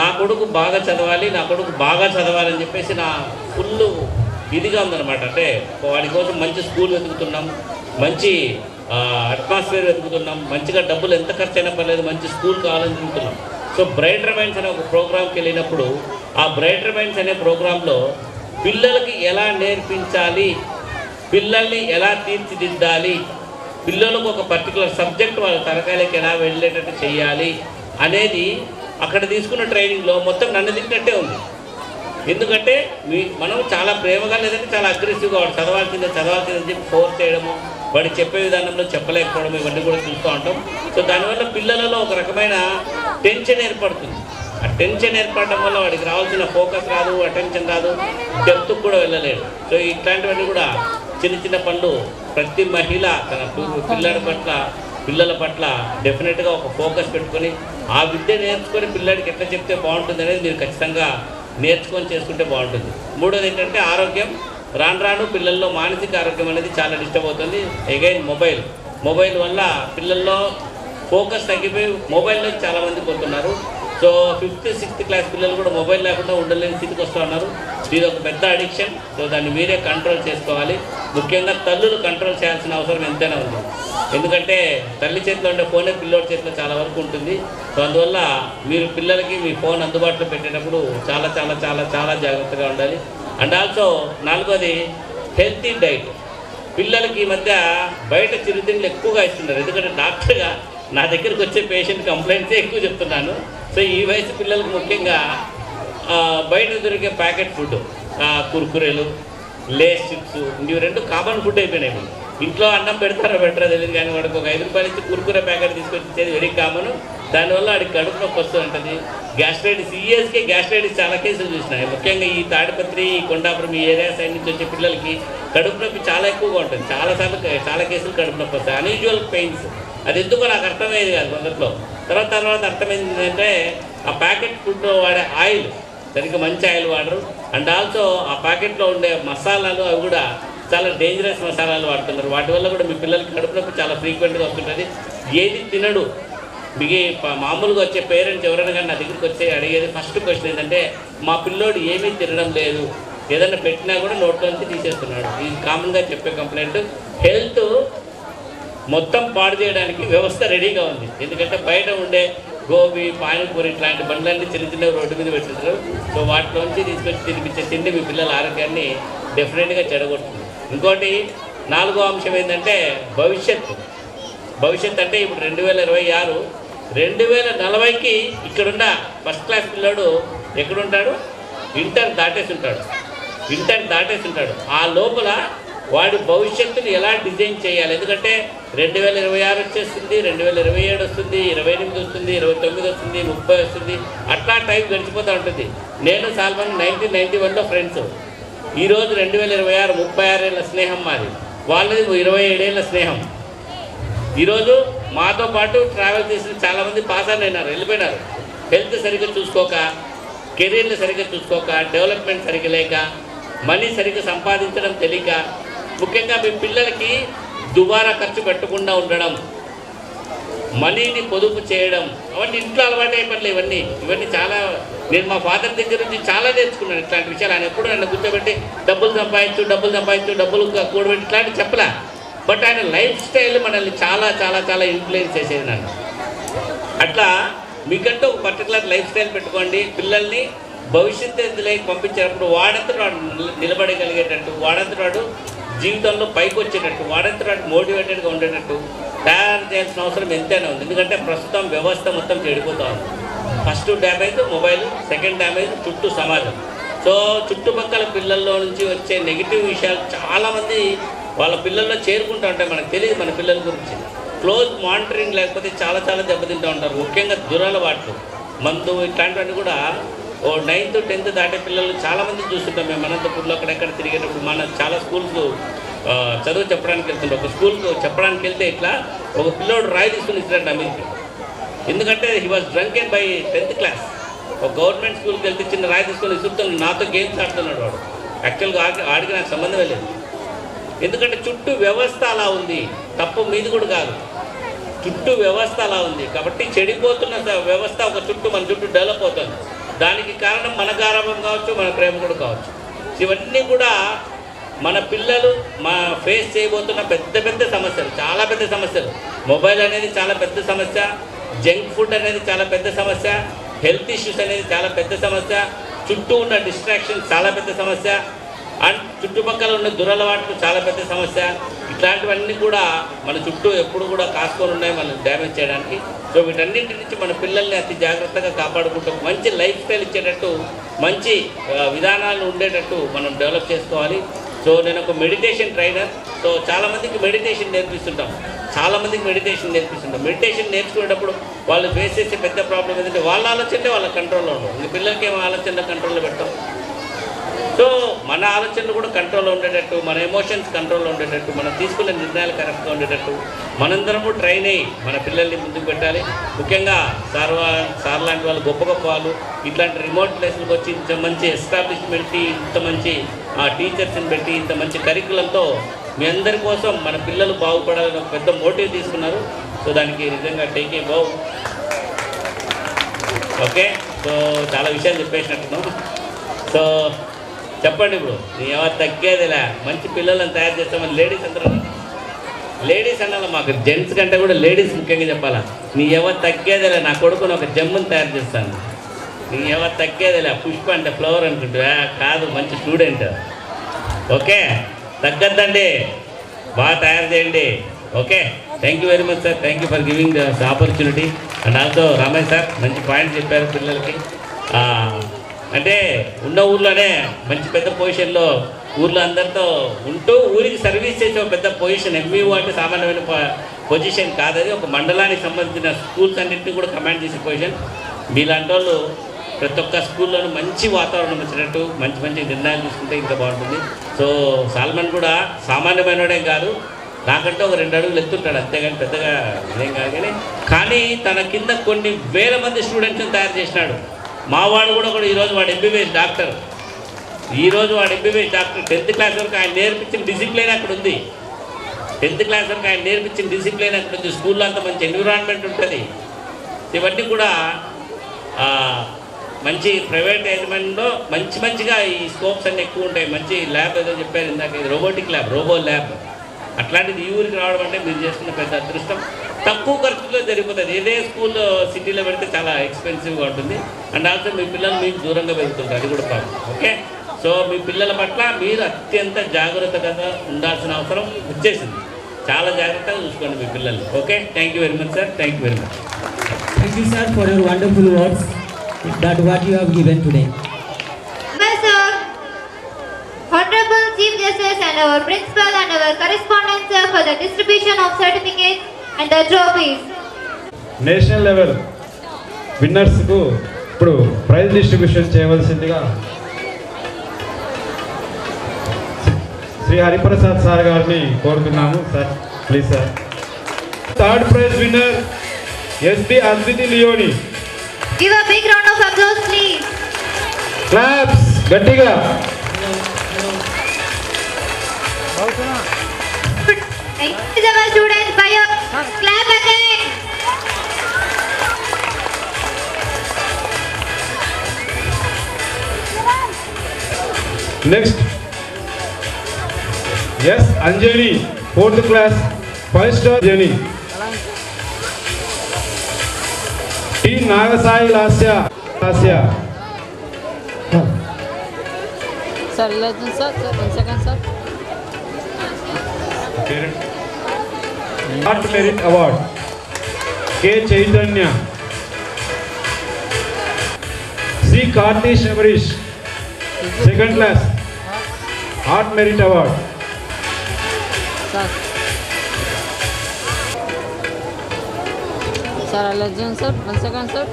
నా కొడుకు బాగా చదవాలి, నా కొడుకు బాగా చదవాలని చెప్పేసి నా ఫుల్ ఇదిగా ఉందన్నమాట. అంటే వాడి కోసం మంచి స్కూల్ వెతుకుతున్నాం, మంచి అట్మాస్ఫియర్ వెతుకుతున్నాం, మంచిగా డబ్బులు ఎంత ఖర్చు అయినా పర్లేదు, మంచి స్కూల్ కావాలని తిరుగుతున్నాం. సో బ్రైటర్ మైండ్స్ అనే ఒక ప్రోగ్రామ్కి వెళ్ళినప్పుడు ఆ బ్రైటర్ మైండ్స్ అనే ప్రోగ్రాంలో పిల్లలకి ఎలా నేర్పించాలి, పిల్లల్ని ఎలా తీర్చిదిద్దాలి, పిల్లలకు ఒక పర్టికులర్ సబ్జెక్ట్ వాళ్ళ తరగతికి ఎలా వెళ్ళేటట్టు చేయాలి అనేది అక్కడ తీసుకున్న ట్రైనింగ్లో మొత్తం నన్ను తిట్టినట్టే ఉంది. ఎందుకంటే మనం చాలా ప్రేమగా, లేదంటే చాలా అగ్రెసివ్గా వాడు చదవాల్సిందని చెప్పి ఫోర్స్ చేయడము, వాడు చెప్పే విధానంలో చెప్పలేకపోవడం, ఇవన్నీ కూడా చూస్తూ ఉంటాం. సో దానివల్ల పిల్లలలో ఒక రకమైన టెన్షన్ ఏర్పడుతుంది. ఆ టెన్షన్ ఏర్పడడం వల్ల వాడికి రావాల్సిన ఫోకస్ రాదు, అటెన్షన్ రాదు, డెప్త్కి కూడా వెళ్ళలేడు. సో ఇట్లాంటివన్నీ కూడా చిన్న చిన్న పనులు ప్రతి మహిళ తన పిల్లల పట్ల డెఫినెట్గా ఒక ఫోకస్ పెట్టుకొని ఆ విద్య నేర్చుకొని పిల్లడికి ఎట్లా చెప్తే బాగుంటుంది అనేది మీరు ఖచ్చితంగా నేర్చుకొని చేసుకుంటే బాగుంటుంది. మూడోది ఏంటంటే ఆరోగ్యం. రాను పిల్లల్లో మానసిక ఆరోగ్యం అనేది చాలా డిస్టర్బ్ అవుతుంది. అగైన్ మొబైల్ వల్ల పిల్లల్లో ఫోకస్ తగ్గిపోయి మొబైల్లో చాలామంది పోతున్నారు. సో 5th 6th క్లాస్ పిల్లలు కూడా మొబైల్ లేకుండా ఉండలేని స్థితికి వస్తూ ఉన్నారు. ఇది ఒక పెద్ద అడిక్షన్. సో దాన్ని మీరే కంట్రోల్ చేసుకోవాలి. ముఖ్యంగా తల్లులు కంట్రోల్ చేయాల్సిన అవసరం ఎంతైనా ఉంది. ఎందుకంటే తల్లి చేతిలో ఉండే ఫోనే పిల్లోడి చేతిలో చాలా వరకు ఉంటుంది. సో అందువల్ల మీరు పిల్లలకి మీ ఫోన్ అందుబాటులో పెట్టేటప్పుడు చాలా చాలా చాలా చాలా జాగ్రత్తగా ఉండాలి. అండ్ ఆల్సో 4వది హెల్తీ డైట్. పిల్లలకి ఈ మధ్య బయట చిరుతిండ్లు ఎక్కువగా ఇస్తున్నారు. ఎందుకంటే డాక్టర్గా నా దగ్గరికి వచ్చే పేషెంట్ కంప్లైంట్సే ఎక్కువ చెప్తున్నాను. సో ఈ వయసు పిల్లలకు ముఖ్యంగా బయట దొరికే ప్యాకెట్ ఫుడ్, కుర్కురేలు, లేస్ చిప్స్, ఇవి 2 కామన్ ఫుడ్ అయిపోయినాయి. ఇంట్లో అన్నం పెడతారో పెట్టరో తెలియదు, కానీ వాడికి ఒక 5 రూపాయలు ఇచ్చి కుర్కురే ప్యాకెట్ తీసుకొచ్చి ఇచ్చేది వెరీ కామన్. దానివల్ల వాడికి కడుపు నొప్పి వస్తూ ఉంటుంది. గ్యాస్ట్రైటిస్, ఈఎస్కే గ్యాస్ట్రైటిస్ చాలా కేసులు చూసినాయి. ముఖ్యంగా ఈ తాడిపత్రి, కొండాపురం ఈ ఏరియా సైడ్ నుంచి వచ్చే పిల్లలకి కడుపు నొప్పి చాలా ఎక్కువగా ఉంటుంది. చాలా కేసులు కడుపు నొప్పి వస్తాయి, అన్యూజువల్ పెయిన్స్. అది ఎందుకో నాకు అర్థమయ్యేది కాదు మొదట్లో. తర్వాత అర్థమైంది ఏంటంటే ఆ ప్యాకెట్ ఫుడ్లో వాడే ఆయిల్ సరిగ్గా మంచి ఆయిల్ వాడరు. అండ్ ఆల్సో ఆ ప్యాకెట్లో ఉండే మసాలాలు అవి కూడా చాలా డేంజరస్ మసాలాలు వాడుతున్నారు. వాటి వల్ల కూడా మీ పిల్లలకి కడుపు నొప్పి చాలా ఫ్రీక్వెంట్గా వస్తుంటుంది. ఏది తినడు. మామూలుగా వచ్చే పేరెంట్స్ ఎవరైనా కానీ నా దగ్గరికి వచ్చి అడిగేది ఫస్ట్ క్వశ్చన్ ఏంటంటే మా పిల్లోడు ఏమీ తినడం లేదు, ఏదైనా పెట్టినా కూడా నోట్లోంచి తీసేస్తున్నాడు. ఇది కామన్గా చెప్పే కంప్లైంట్. హెల్త్ మొత్తం పాడు చేయడానికి వ్యవస్థ రెడీగా ఉంది. ఎందుకంటే బయట ఉండే గోబీ, పానీపూరి ఇట్లాంటి బండ్లన్నీ చిన్న రోడ్డు మీద పెట్టింటారు. సో వాటిలోంచి తీసుకొచ్చి తినిపించే తిండి మీ పిల్లల ఆరోగ్యాన్ని డెఫినెట్గా చెడగొడుతుంది. ఇంకోటి 4వ అంశం ఏంటంటే భవిష్యత్ అంటే ఇప్పుడు 2026, 2040కి ఇక్కడున్న ఫస్ట్ క్లాస్ పిల్లాడు ఎక్కడుంటాడు? ఇంటర్ దాటేసి ఉంటాడు. ఆ లోపల వాడి భవిష్యత్తుని ఎలా డిజైన్ చేయాలి? ఎందుకంటే 2026 వచ్చేస్తుంది, 2027 వస్తుంది, 28 వస్తుంది, 29 వస్తుంది, 30 వస్తుంది, అట్లా టైం గడిచిపోతూ ఉంటుంది. నేను సాల్మన్ 1991లో ఫ్రెండ్స్. ఈరోజు 2026 36 ఏళ్ళ స్నేహం మాది, వాళ్ళది 27 ఏళ్ళ స్నేహం. ఈరోజు మాతో పాటు ట్రావెల్ చేసిన చాలామంది పాస్ అయినారు, వెళ్ళిపోయినారు. హెల్త్ సరిగ్గా చూసుకోక, కెరీర్ని సరిగ్గా చూసుకోక, డెవలప్మెంట్ సరిగ్గా లేక, మనీ సరిగ్గా సంపాదించడం తెలియక, ముఖ్యంగా మీ పిల్లలకి దుబారా ఖర్చు పెట్టకుండా ఉండడం, మనీని పొదుపు చేయడం, అవన్నీ ఇంట్లో అలవాటు అయిపోయి ఇవన్నీ చాలా నేను మా ఫాదర్ దగ్గర నుంచి చాలా నేర్చుకున్నాను. ఇట్లాంటి విషయాలు ఆయన ఎప్పుడు నన్ను కూర్చోబెట్టి డబ్బులు సంపాదించు డబ్బులు కూడబెట్టి ఇట్లాంటి చెప్పలా. బట్ ఆయన లైఫ్ స్టైల్ మనల్ని చాలా చాలా చాలా ఇన్ఫ్లుయెన్స్ చేసేది నన్ను. అట్లా మీకంటూ ఒక పర్టికులర్ లైఫ్ స్టైల్ పెట్టుకోండి. పిల్లల్ని భవిష్యత్తులోకి పంపించేటప్పుడు వాడంతా వాడు నిలబడగలిగేటట్టు, వాడంతా వాడు జీవితంలో పైకి వచ్చేటట్టు, వాడంతా వాడు మోటివేటెడ్గా ఉండేటట్టు తయారు చేయాల్సిన అవసరం ఎంతైనా ఉంది. ఎందుకంటే ప్రస్తుతం వ్యవస్థ మొత్తం చెడిపోతూ ఉంది. First damage mobile, second damage చుట్టూ సమాజం. సో చుట్టుపక్కల పిల్లల్లో నుంచి వచ్చే నెగిటివ్ విషయాలు చాలామంది వాళ్ళ పిల్లల్లో చేరుకుంటూ ఉంటాయి. మనకు తెలియదు మన పిల్లల గురించి. క్లోజ్ మానిటరింగ్ లేకపోతే చాలా చాలా దెబ్బతింటూ ఉంటారు. ముఖ్యంగా దురలవాట్లు, మందు ఇట్లాంటివన్నీ కూడా 9th 10th దాటే పిల్లలు చాలామంది చూస్తుంటాం. మేము అనంతపూర్లో అక్కడెక్కడ తిరిగేటప్పుడు మన చాలా స్కూల్స్ చదువు చెప్పడానికి వెళ్తుంటాం. ఒక స్కూల్కు చెప్పడానికి వెళ్తే ఇట్లా ఒక పిల్లోడు రాయి తీసుకుని ఇస్తాడు అమెరికా. ఎందుకంటే he was drunken by 10th class. ఒక గవర్నమెంట్ స్కూల్కి వెళ్తే చిన్న రాయి తీసుకొని ఇస్తున్నాడు, నాతో గేమ్స్ ఆడుతున్నాడు వాడు. యాక్చువల్గా ఆడికి నాకు సంబంధమే లేదు. ఎందుకంటే చుట్టూ వ్యవస్థ అలా ఉంది, తప్పు మీది కూడా కాదు, చుట్టూ వ్యవస్థ అలా ఉంది. కాబట్టి చెడిపోతున్న వ్యవస్థ ఒక చుట్టూ మన చుట్టూ డెవలప్ అవుతుంది. దానికి కారణం మన గారాభం కావచ్చు, మన ప్రేమ కూడా కావచ్చు. ఇవన్నీ కూడా మన పిల్లలు ఫేస్ చేయబోతున్న పెద్ద పెద్ద సమస్యలు, చాలా పెద్ద సమస్యలు. మొబైల్ అనేది చాలా పెద్ద సమస్య, జంక్ ఫుడ్ అనేది చాలా పెద్ద సమస్య, హెల్త్ ఇష్యూస్ అనేది చాలా పెద్ద సమస్య, చుట్టూ ఉన్న డిస్ట్రాక్షన్స్ చాలా పెద్ద సమస్య, అండ్ చుట్టుపక్కల ఉన్న దురలవాట్లు చాలా పెద్ద సమస్య. ఇట్లాంటివన్నీ కూడా మన చుట్టూ ఎప్పుడు కూడా కాసుకొని ఉన్నాయి మనం డ్యామేజ్ చేయడానికి. సో వీటన్నింటి నుంచి మన పిల్లల్ని అతి జాగ్రత్తగా కాపాడుకుంటూ మంచి లైఫ్ స్టైల్ ఇచ్చేటట్టు, మంచి విధానాలు ఉండేటట్టు మనం డెవలప్ చేసుకోవాలి. సో నేను ఒక మెడిటేషన్ ట్రైనర్. సో చాలామందికి మెడిటేషన్ నేర్పిస్తుంటాం. మెడిటేషన్ నేర్చుకునేటప్పుడు వాళ్ళు ఫేస్ చేసే పెద్ద ప్రాబ్లం ఏంటంటే వాళ్ళ ఆలోచనలే వాళ్ళ కంట్రోల్లో ఉండవు. ఇంక పిల్లలకి ఏమో ఆలోచనలు కంట్రోల్లో పెడతాం. సో మన ఆలోచనలు కూడా కంట్రోల్లో ఉండేటట్టు, మన ఎమోషన్స్ కంట్రోల్లో ఉండేటట్టు, మనం తీసుకునే నిర్ణయాలు కరెక్ట్గా ఉండేటట్టు మనందరము ట్రైన్ అయ్యి మన పిల్లల్ని ముందుకు పెట్టాలి. ముఖ్యంగా సార్ లాంటి వాళ్ళు, గొప్ప గొప్ప వాళ్ళు ఇట్లాంటి రిమోట్ ప్లేస్లకు వచ్చి ఇంత మంచి ఎస్టాబ్లిష్మెంట్, ఇంత మంచి టీచర్స్ని పెట్టి, ఇంత మంచి కరికులంతో మీ అందరి కోసం మన పిల్లలు బాగుపడాలని ఒక పెద్ద మోటివ్ తీసుకున్నారు. సో దానికి నిజంగా take a bow. Okay, so చాలా విషయాలు చెప్పేసినట్టున్నాం. సో చెప్పండి, ఇప్పుడు నీ ఎవరు తగ్గేదిలే, మంచి పిల్లలను తయారు చేస్తామని లేడీస్ అనాలి. మాకు జెంట్స్ కంటే కూడా లేడీస్ ముఖ్యంగా చెప్పాలా. నీ ఎవరు తగ్గేదిలే, నా కొడుకుని ఒక జమ్ముని తయారు చేస్తాను. నీ ఎవరు తగ్గేదిలే, పుష్ప అంటే ఫ్లవర్ అనుకుంటా కాదు, మంచి స్టూడెంట్. ఓకే, తగ్గద్దండి, బాగా తయారు చేయండి. Okay, thank you very much sir. Thank you for giving this opportunity. And also Ramaiah sir మంచి పాయింట్ చెప్పారు పిల్లలకి. అంటే ఉన్న ఊర్లోనే మంచి పెద్ద పొజిషన్లో ఊర్లో అందరితో ఉంటూ ఊరికి సర్వీస్ చేసే ఒక పెద్ద పొజిషన్. ఎంఈఓ అంటే సామాన్యమైన పొజిషన్ కాదది. ఒక మండలానికి సంబంధించిన స్కూల్స్ అన్నింటినీ కూడా కమాండ్ చేసే పొజిషన్. మీలాంటి వాళ్ళు ప్రతి ఒక్క స్కూల్లోనూ మంచి వాతావరణం వచ్చినట్టు మంచి మంచి నిర్ణయాలు తీసుకుంటే ఇంకా బాగుంటుంది. సో సాల్మన్ కూడా సామాన్యమైనడే కాదు, నాకంటే ఒక 2 అడుగులు ఎత్తుంటాడు, అంతేగాని పెద్దగా ఏం కాదు. కానీ తన కింద కొన్ని వేల మంది స్టూడెంట్స్ని తయారు చేసినాడు. మావాడు కూడా ఈరోజు వాడు ఎంబీబీఎస్ డాక్టర్. 10th క్లాస్ వరకు ఆయన నేర్పించిన డిసిప్లిన్ అక్కడ ఉంది. 10th క్లాస్ వరకు ఆయన నేర్పించిన డిసిప్లిన్ అక్కడ ఉంది. స్కూల్లో అంత మంచి ఎన్విరాన్మెంట్ ఉంటుంది. ఇవన్నీ కూడా మంచి ప్రైవేట్ యజమానిలో మంచిగా ఈ స్కోప్స్ అన్నీ ఎక్కువ ఉంటాయి. మంచి ల్యాబ్ ఏదో చెప్పారు ఇందాక, ఇది రోబోటిక్ ల్యాబ్, రోబో ల్యాబ్. అట్లాంటిది ఈ ఊరికి రావడం అంటే మీరు చేసుకున్న పెద్ద అదృష్టం. తక్కువ ఖర్చులో జరిగిపోతుంది. ఏదే స్కూల్లో సిటీలో పెడితే చాలా ఎక్స్పెన్సివ్గా ఉంటుంది. అండ్ ఆల్సో మీ పిల్లలు మీకు దూరంగా వెళ్తుంటారు, అది కూడా ప్రాబ్లం. ఓకే, సో మీ పిల్లల పట్ల మీరు అత్యంత జాగ్రత్తగా ఉండాల్సిన అవసరం వచ్చేసింది. చాలా జాగ్రత్తగా చూసుకోండి మీ పిల్లల్ని. Okay, thank you very much sir. Thank you very much. Thank you, sir, for your wonderful words that what you have given today. Well, sir, Honorable Chief Justice and our principal and our correspondent sir for the distribution of certificates and the trophies. National level విన్నర్స్కు ఇప్పుడు prize distribution చేయవలసిందిగా Shri Hariprasad sir గారిని కోరుతున్నాము. Sir please sir. 3rd prize winner SB Adviti Leoni. Give a big round of applause, please. Claps గట్టిగా. Encourage our students by your clap again. Next. Yes, Anjali, 4th class, 5-star Anjali. T. Nagasai Lasya. Sir, legend, sir. 1 second, sir. Art Merit Award. K. Chaitanya. C. Karthi Shabarish. 2nd class. Art Merit Award. Sir. Sir, legend, sir. 1 second, sir.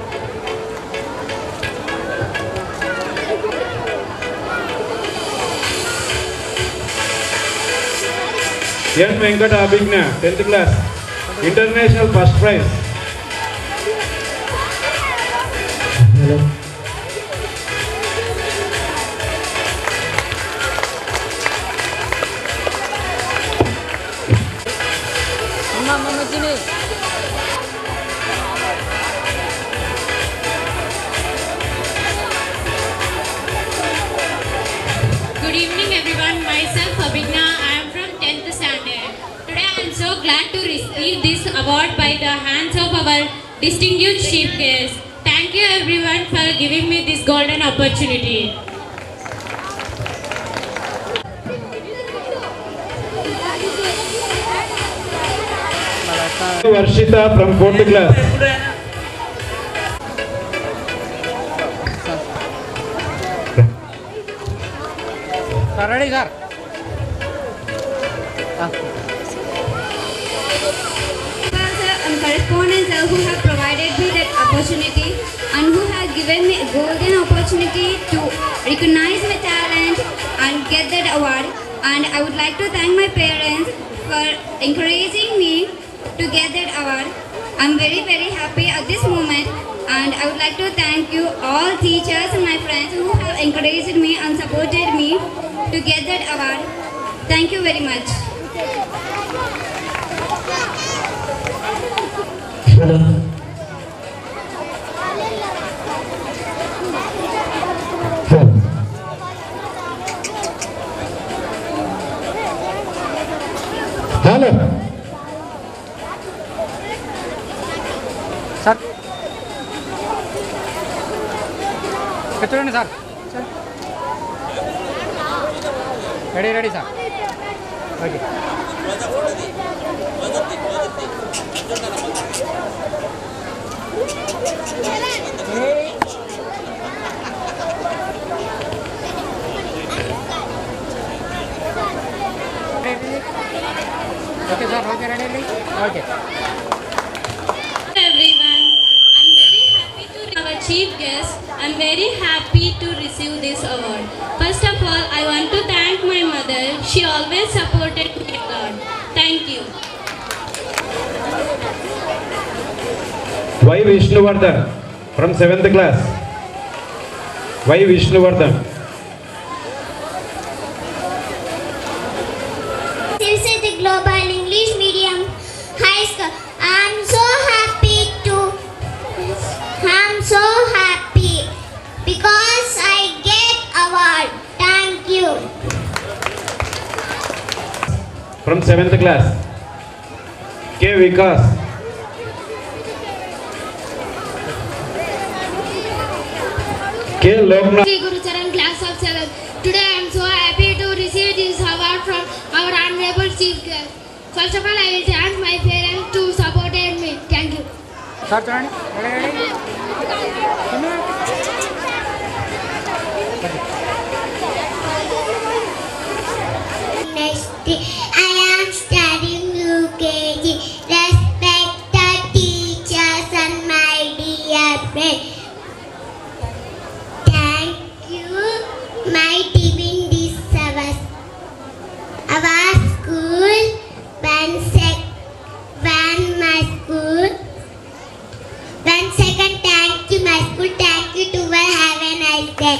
N. Venkata Abhigna, 10th class. International first prize. Hello. Mama sini. Good evening everyone, myself Abhigna, I am from 10th standard. Today I am so glad to receive this award by the hands of our distinguished chief guest. Thank you everyone for giving me this golden opportunity. Varshita from 4th class. Sir, ready, sir. And correspondents who have provided me that opportunity and who have given me a golden opportunity to recognize my talent and get that award. And I would like to thank my parents for encouraging me to get that award. I'm very, very happy at this moment. And I would like to thank you all teachers and my friends who have encouraged me and supported me to get that award. Thank you very much. Hello. Hello. Sir. చూడండి sir. Ready sir. Okay. Okay sir. Okay ready. Okay. Everyone, I'm very happy to our chief guest. I'm very happy to receive this award. First of all, I want to thank my mother. She always supported me a lot. Thank you. Y. Vishnuvardhan from 7th class. Y. Vishnuvardhan. This is the Global English Medium High School. I'm so happy because I get award. Thank you. From 7th class. K. Vikas. K. Loknath. Sri Guru Charan class of 7. Today I am so happy to receive this award from our honorable chief guest. First of all, I will thank my parents to support me. Thank you. Sir చూడండి. Ready. Next, I am studying UKG. Respect the teachers and my dear friends. Thank you, my team in this our school. One second, thank you, my school. Thank you to all. Have a nice day.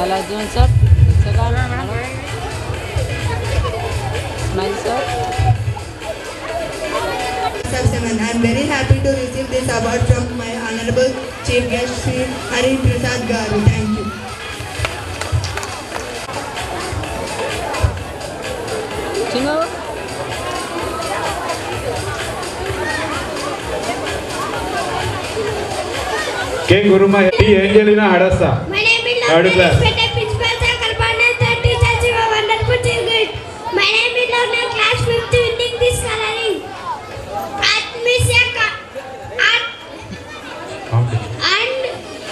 Balajan sir. Second. Smile sir. I am very happy to receive this award from my honorable chief guest Sri Hari Prasad Garu. Thank you. Chino. K. Guruma, T. Angelina Hadassa. My name is Third Dr. class. Respected Principal Sir Kalpana, the teachers you are wonderful children. My name is Lorna, class 5th, winning this coloring. And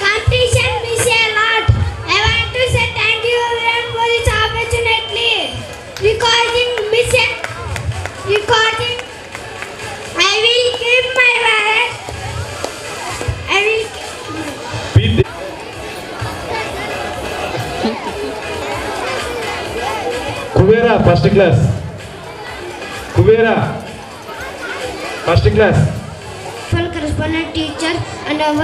competition miss a lot. I want to say thank you everyone for this opportunity. Recording. I will keep my word. Kubera, first class. Kubera, first class. Correspondent teacher and our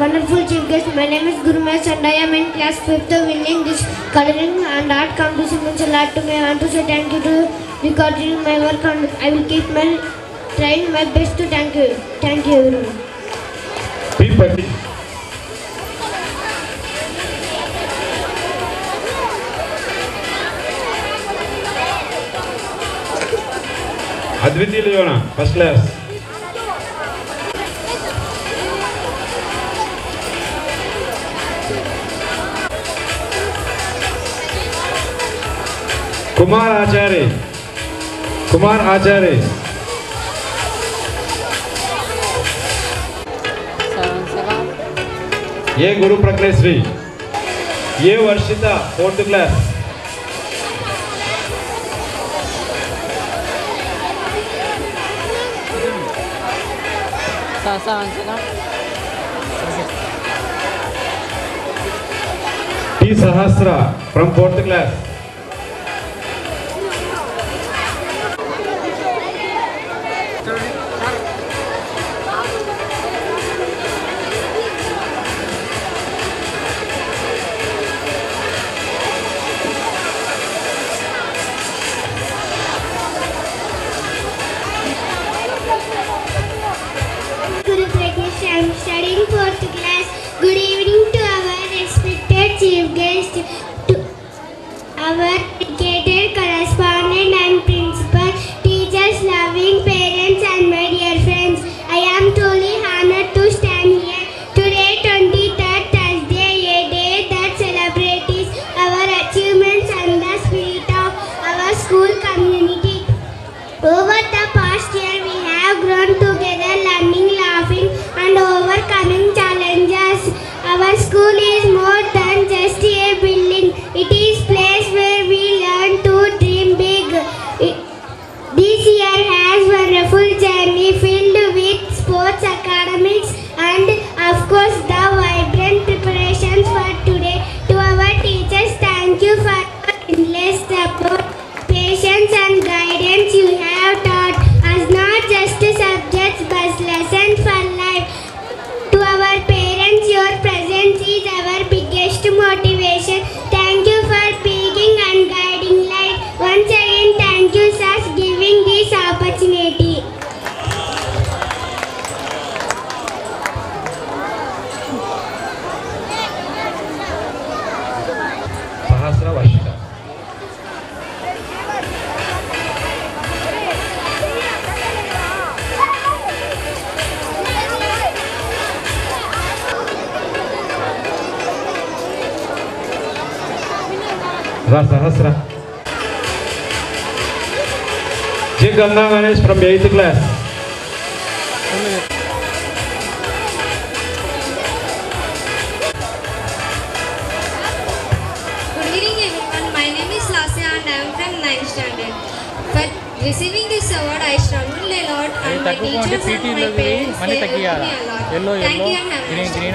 wonderful chief guest. My name is Gurumesh and I am in class 5th winning this coloring and art competition means a lot to me. I want to say thank you to recording my work and I will keep trying my best to thank you. Thank you everyone. P. Patti. Adviti Leona, first class. Kumar Acharya. Second. A. Guru Prakleshri. A. Varshita, 4th class. Second. T. Sahasra from 4th class. Guru Prakash, I am studying 4th class. Good evening to our respected chief guest, to our dedicated correspondent and principal, teachers, loving parents and my dear friends. I am truly honored to stand here today, 23rd Thursday, a day that celebrates our achievements and the spirit of our school community. Over the past year, we have grown together, learning, laughing, and overcoming challenges. Our school is more than just a building. It is a place where we learn to dream big. This year has a wonderful journey filled with sports, academics, and of course the vibrant preparations for today. To our teachers, thank you for endless support, patience and guidance you have taught us not just subjects but lessons for life. To our parents, your presence is our biggest motivation. Thank you for being and guiding light. Once again, thank you for giving this opportunity. Sahasra Varshita. Sahasra. J. Ganga Ganesh from 8th class. Good evening everyone. My name is Lasya and I am from 9th standard. For receiving this award, I struggled a lot and my teachers and my parents they helped me a lot. Thank you and have a nice day.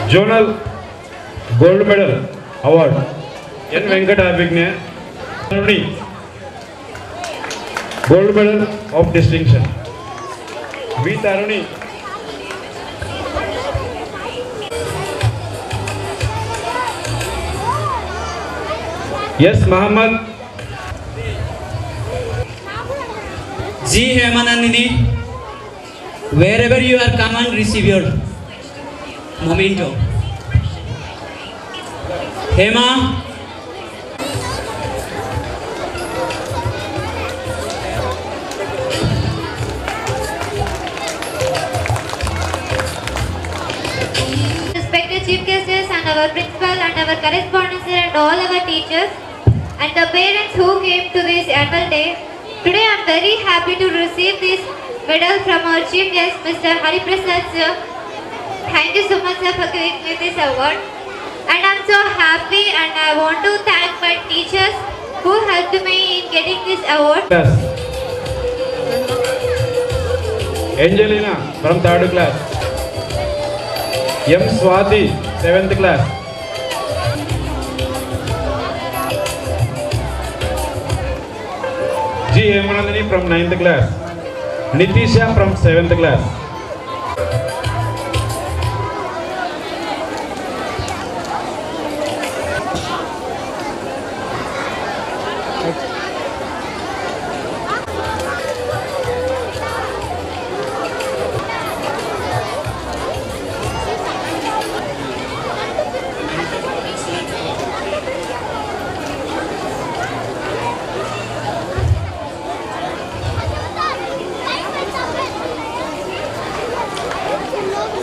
Journal Gold Medal Award. N. Venkata Abhignaya. Gold Medal of Distinction. V. Taruni. Yes, Muhammad. G. Hemanandini, wherever you are, come and receive your memento. Hema. Respected chief guests and our principal and our correspondents and all our teachers and the parents who came to this annual day. Today I am very happy to receive this medal from our chief guest, Mr. Hari Prasad sir. Thank you so much sir for giving me this award. And I am so happy and I want to thank my teachers who helped me in getting this award. Class. Angelina from 3rd class. M. Swati, 7th class. G. Hemanandini from 9th class. Nitisha from 7th class.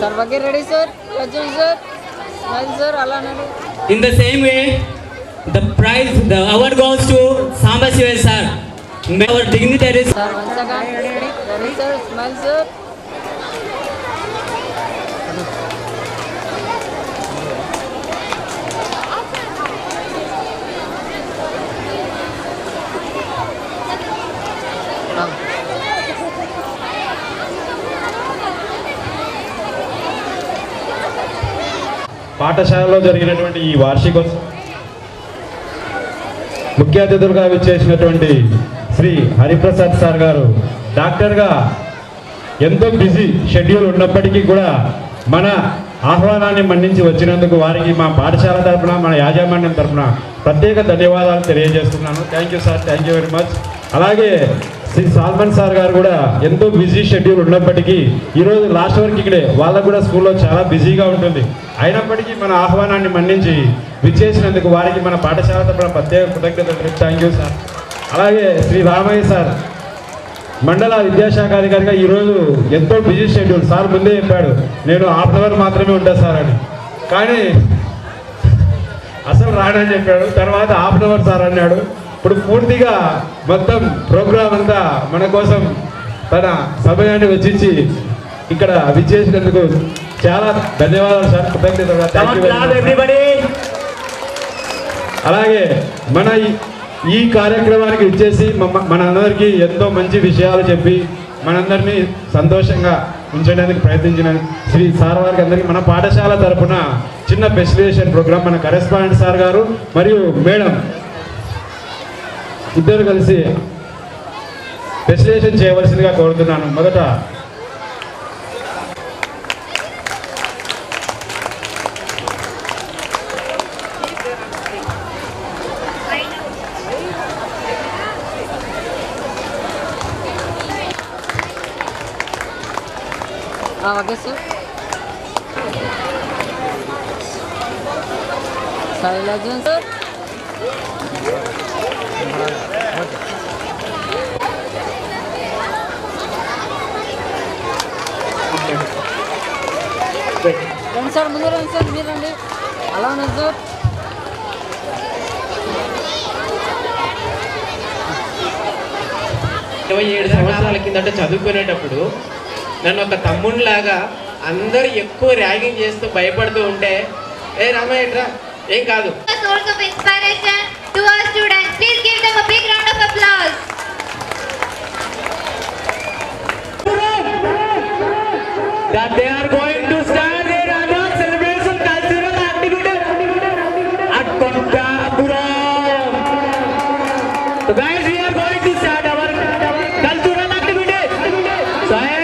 Sir, okay, ready, sir? Arjun, sir? Smile, sir. Alana. In the same way, the award goes to Samba Shiva sir. May our dignitaries. Sir, once again. Ready, sir? Smile, sir. పాఠశాలలో జరిగినటువంటి ఈ వార్షికోత్సవం ముఖ్య అతిథులుగా విచ్చేసినటువంటి Shri Hariprasad sir గారు డాక్టర్గా ఎంతో బిజీ షెడ్యూల్ ఉన్నప్పటికీ కూడా మన ఆహ్వానాన్ని మన్నించి వచ్చినందుకు వారికి మా పాఠశాల తరఫున మన యాజమాన్యం తరఫున ప్రత్యేక ధన్యవాదాలు తెలియజేస్తున్నాను. Thank you sir, thank you very much. అలాగే శ్రీ సాల్మన్ సార్ గారు కూడా ఎంతో బిజీ షెడ్యూల్ ఉన్నప్పటికీ ఈరోజు లాస్ట్ వరకు ఇక్కడే వాళ్ళకు కూడా స్కూల్లో చాలా బిజీగా ఉంటుంది. అయినప్పటికీ మన ఆహ్వానాన్ని మన్నించి విచ్చేసినందుకు వారికి మన పాఠశాల తరపున ప్రత్యేక కృతజ్ఞతలు. Thank you sir. అలాగే శ్రీ రామయ్య సార్ మండల విద్యాశాఖ అధికారిగా ఈరోజు ఎంతో బిజీ షెడ్యూల్. సార్ ముందే చెప్పాడు నేను హాఫ్ అన్ అవర్ మాత్రమే ఉంటా సార్ అని, కానీ అసలు రానని చెప్పాడు. తర్వాత హాఫ్ అన్ అవర్ సార్ అన్నాడు. ఇప్పుడు పూర్తిగా మొత్తం ప్రోగ్రాం అంతా మన కోసం తన సమయాన్ని వెచ్చించి ఇక్కడ విచ్చేసినందుకు చాలా ధన్యవాదాలు సార్, కృతజ్ఞతలు. అలాగే మన ఈ కార్యక్రమానికి విచ్చేసి మనందరికీ ఎంతో మంచి విషయాలు చెప్పి మనందరినీ సంతోషంగా ఉంచడానికి ప్రయత్నించిన శ్రీ సార్ వారికి అందరికీ మన పాఠశాల తరఫున చిన్న ఫెసిలిటేషన్ ప్రోగ్రామ్ మన కరెస్పాండెంట్ సార్ గారు మరియు మేడం ఇద్దరు కలిసి ఫెసిలిటేషన్ చేయవలసిందిగా కోరుతున్నాను. మొదట Okay, sir. Sahil Arjun, sir. రండి సార్, ముందు రండి సార్, మీరు రండి. అలా ఉన్నది సార్. ఇరవై 27 సంవత్సరాల కిందట చదువుకునేటప్పుడు నన్ను ఒక తమ్ముడిలాగా అందరూ ఎక్కువ ర్యాగింగ్ చేస్తూ భయపడుతూ ఉంటే ఏ రామయ్య ఏం కాదు. Source of inspiration to our students. Please give them a big round of applause. That they are going to start their annual celebration cultural activity at Kontapuram. So guys, we are going to start our cultural activity. So I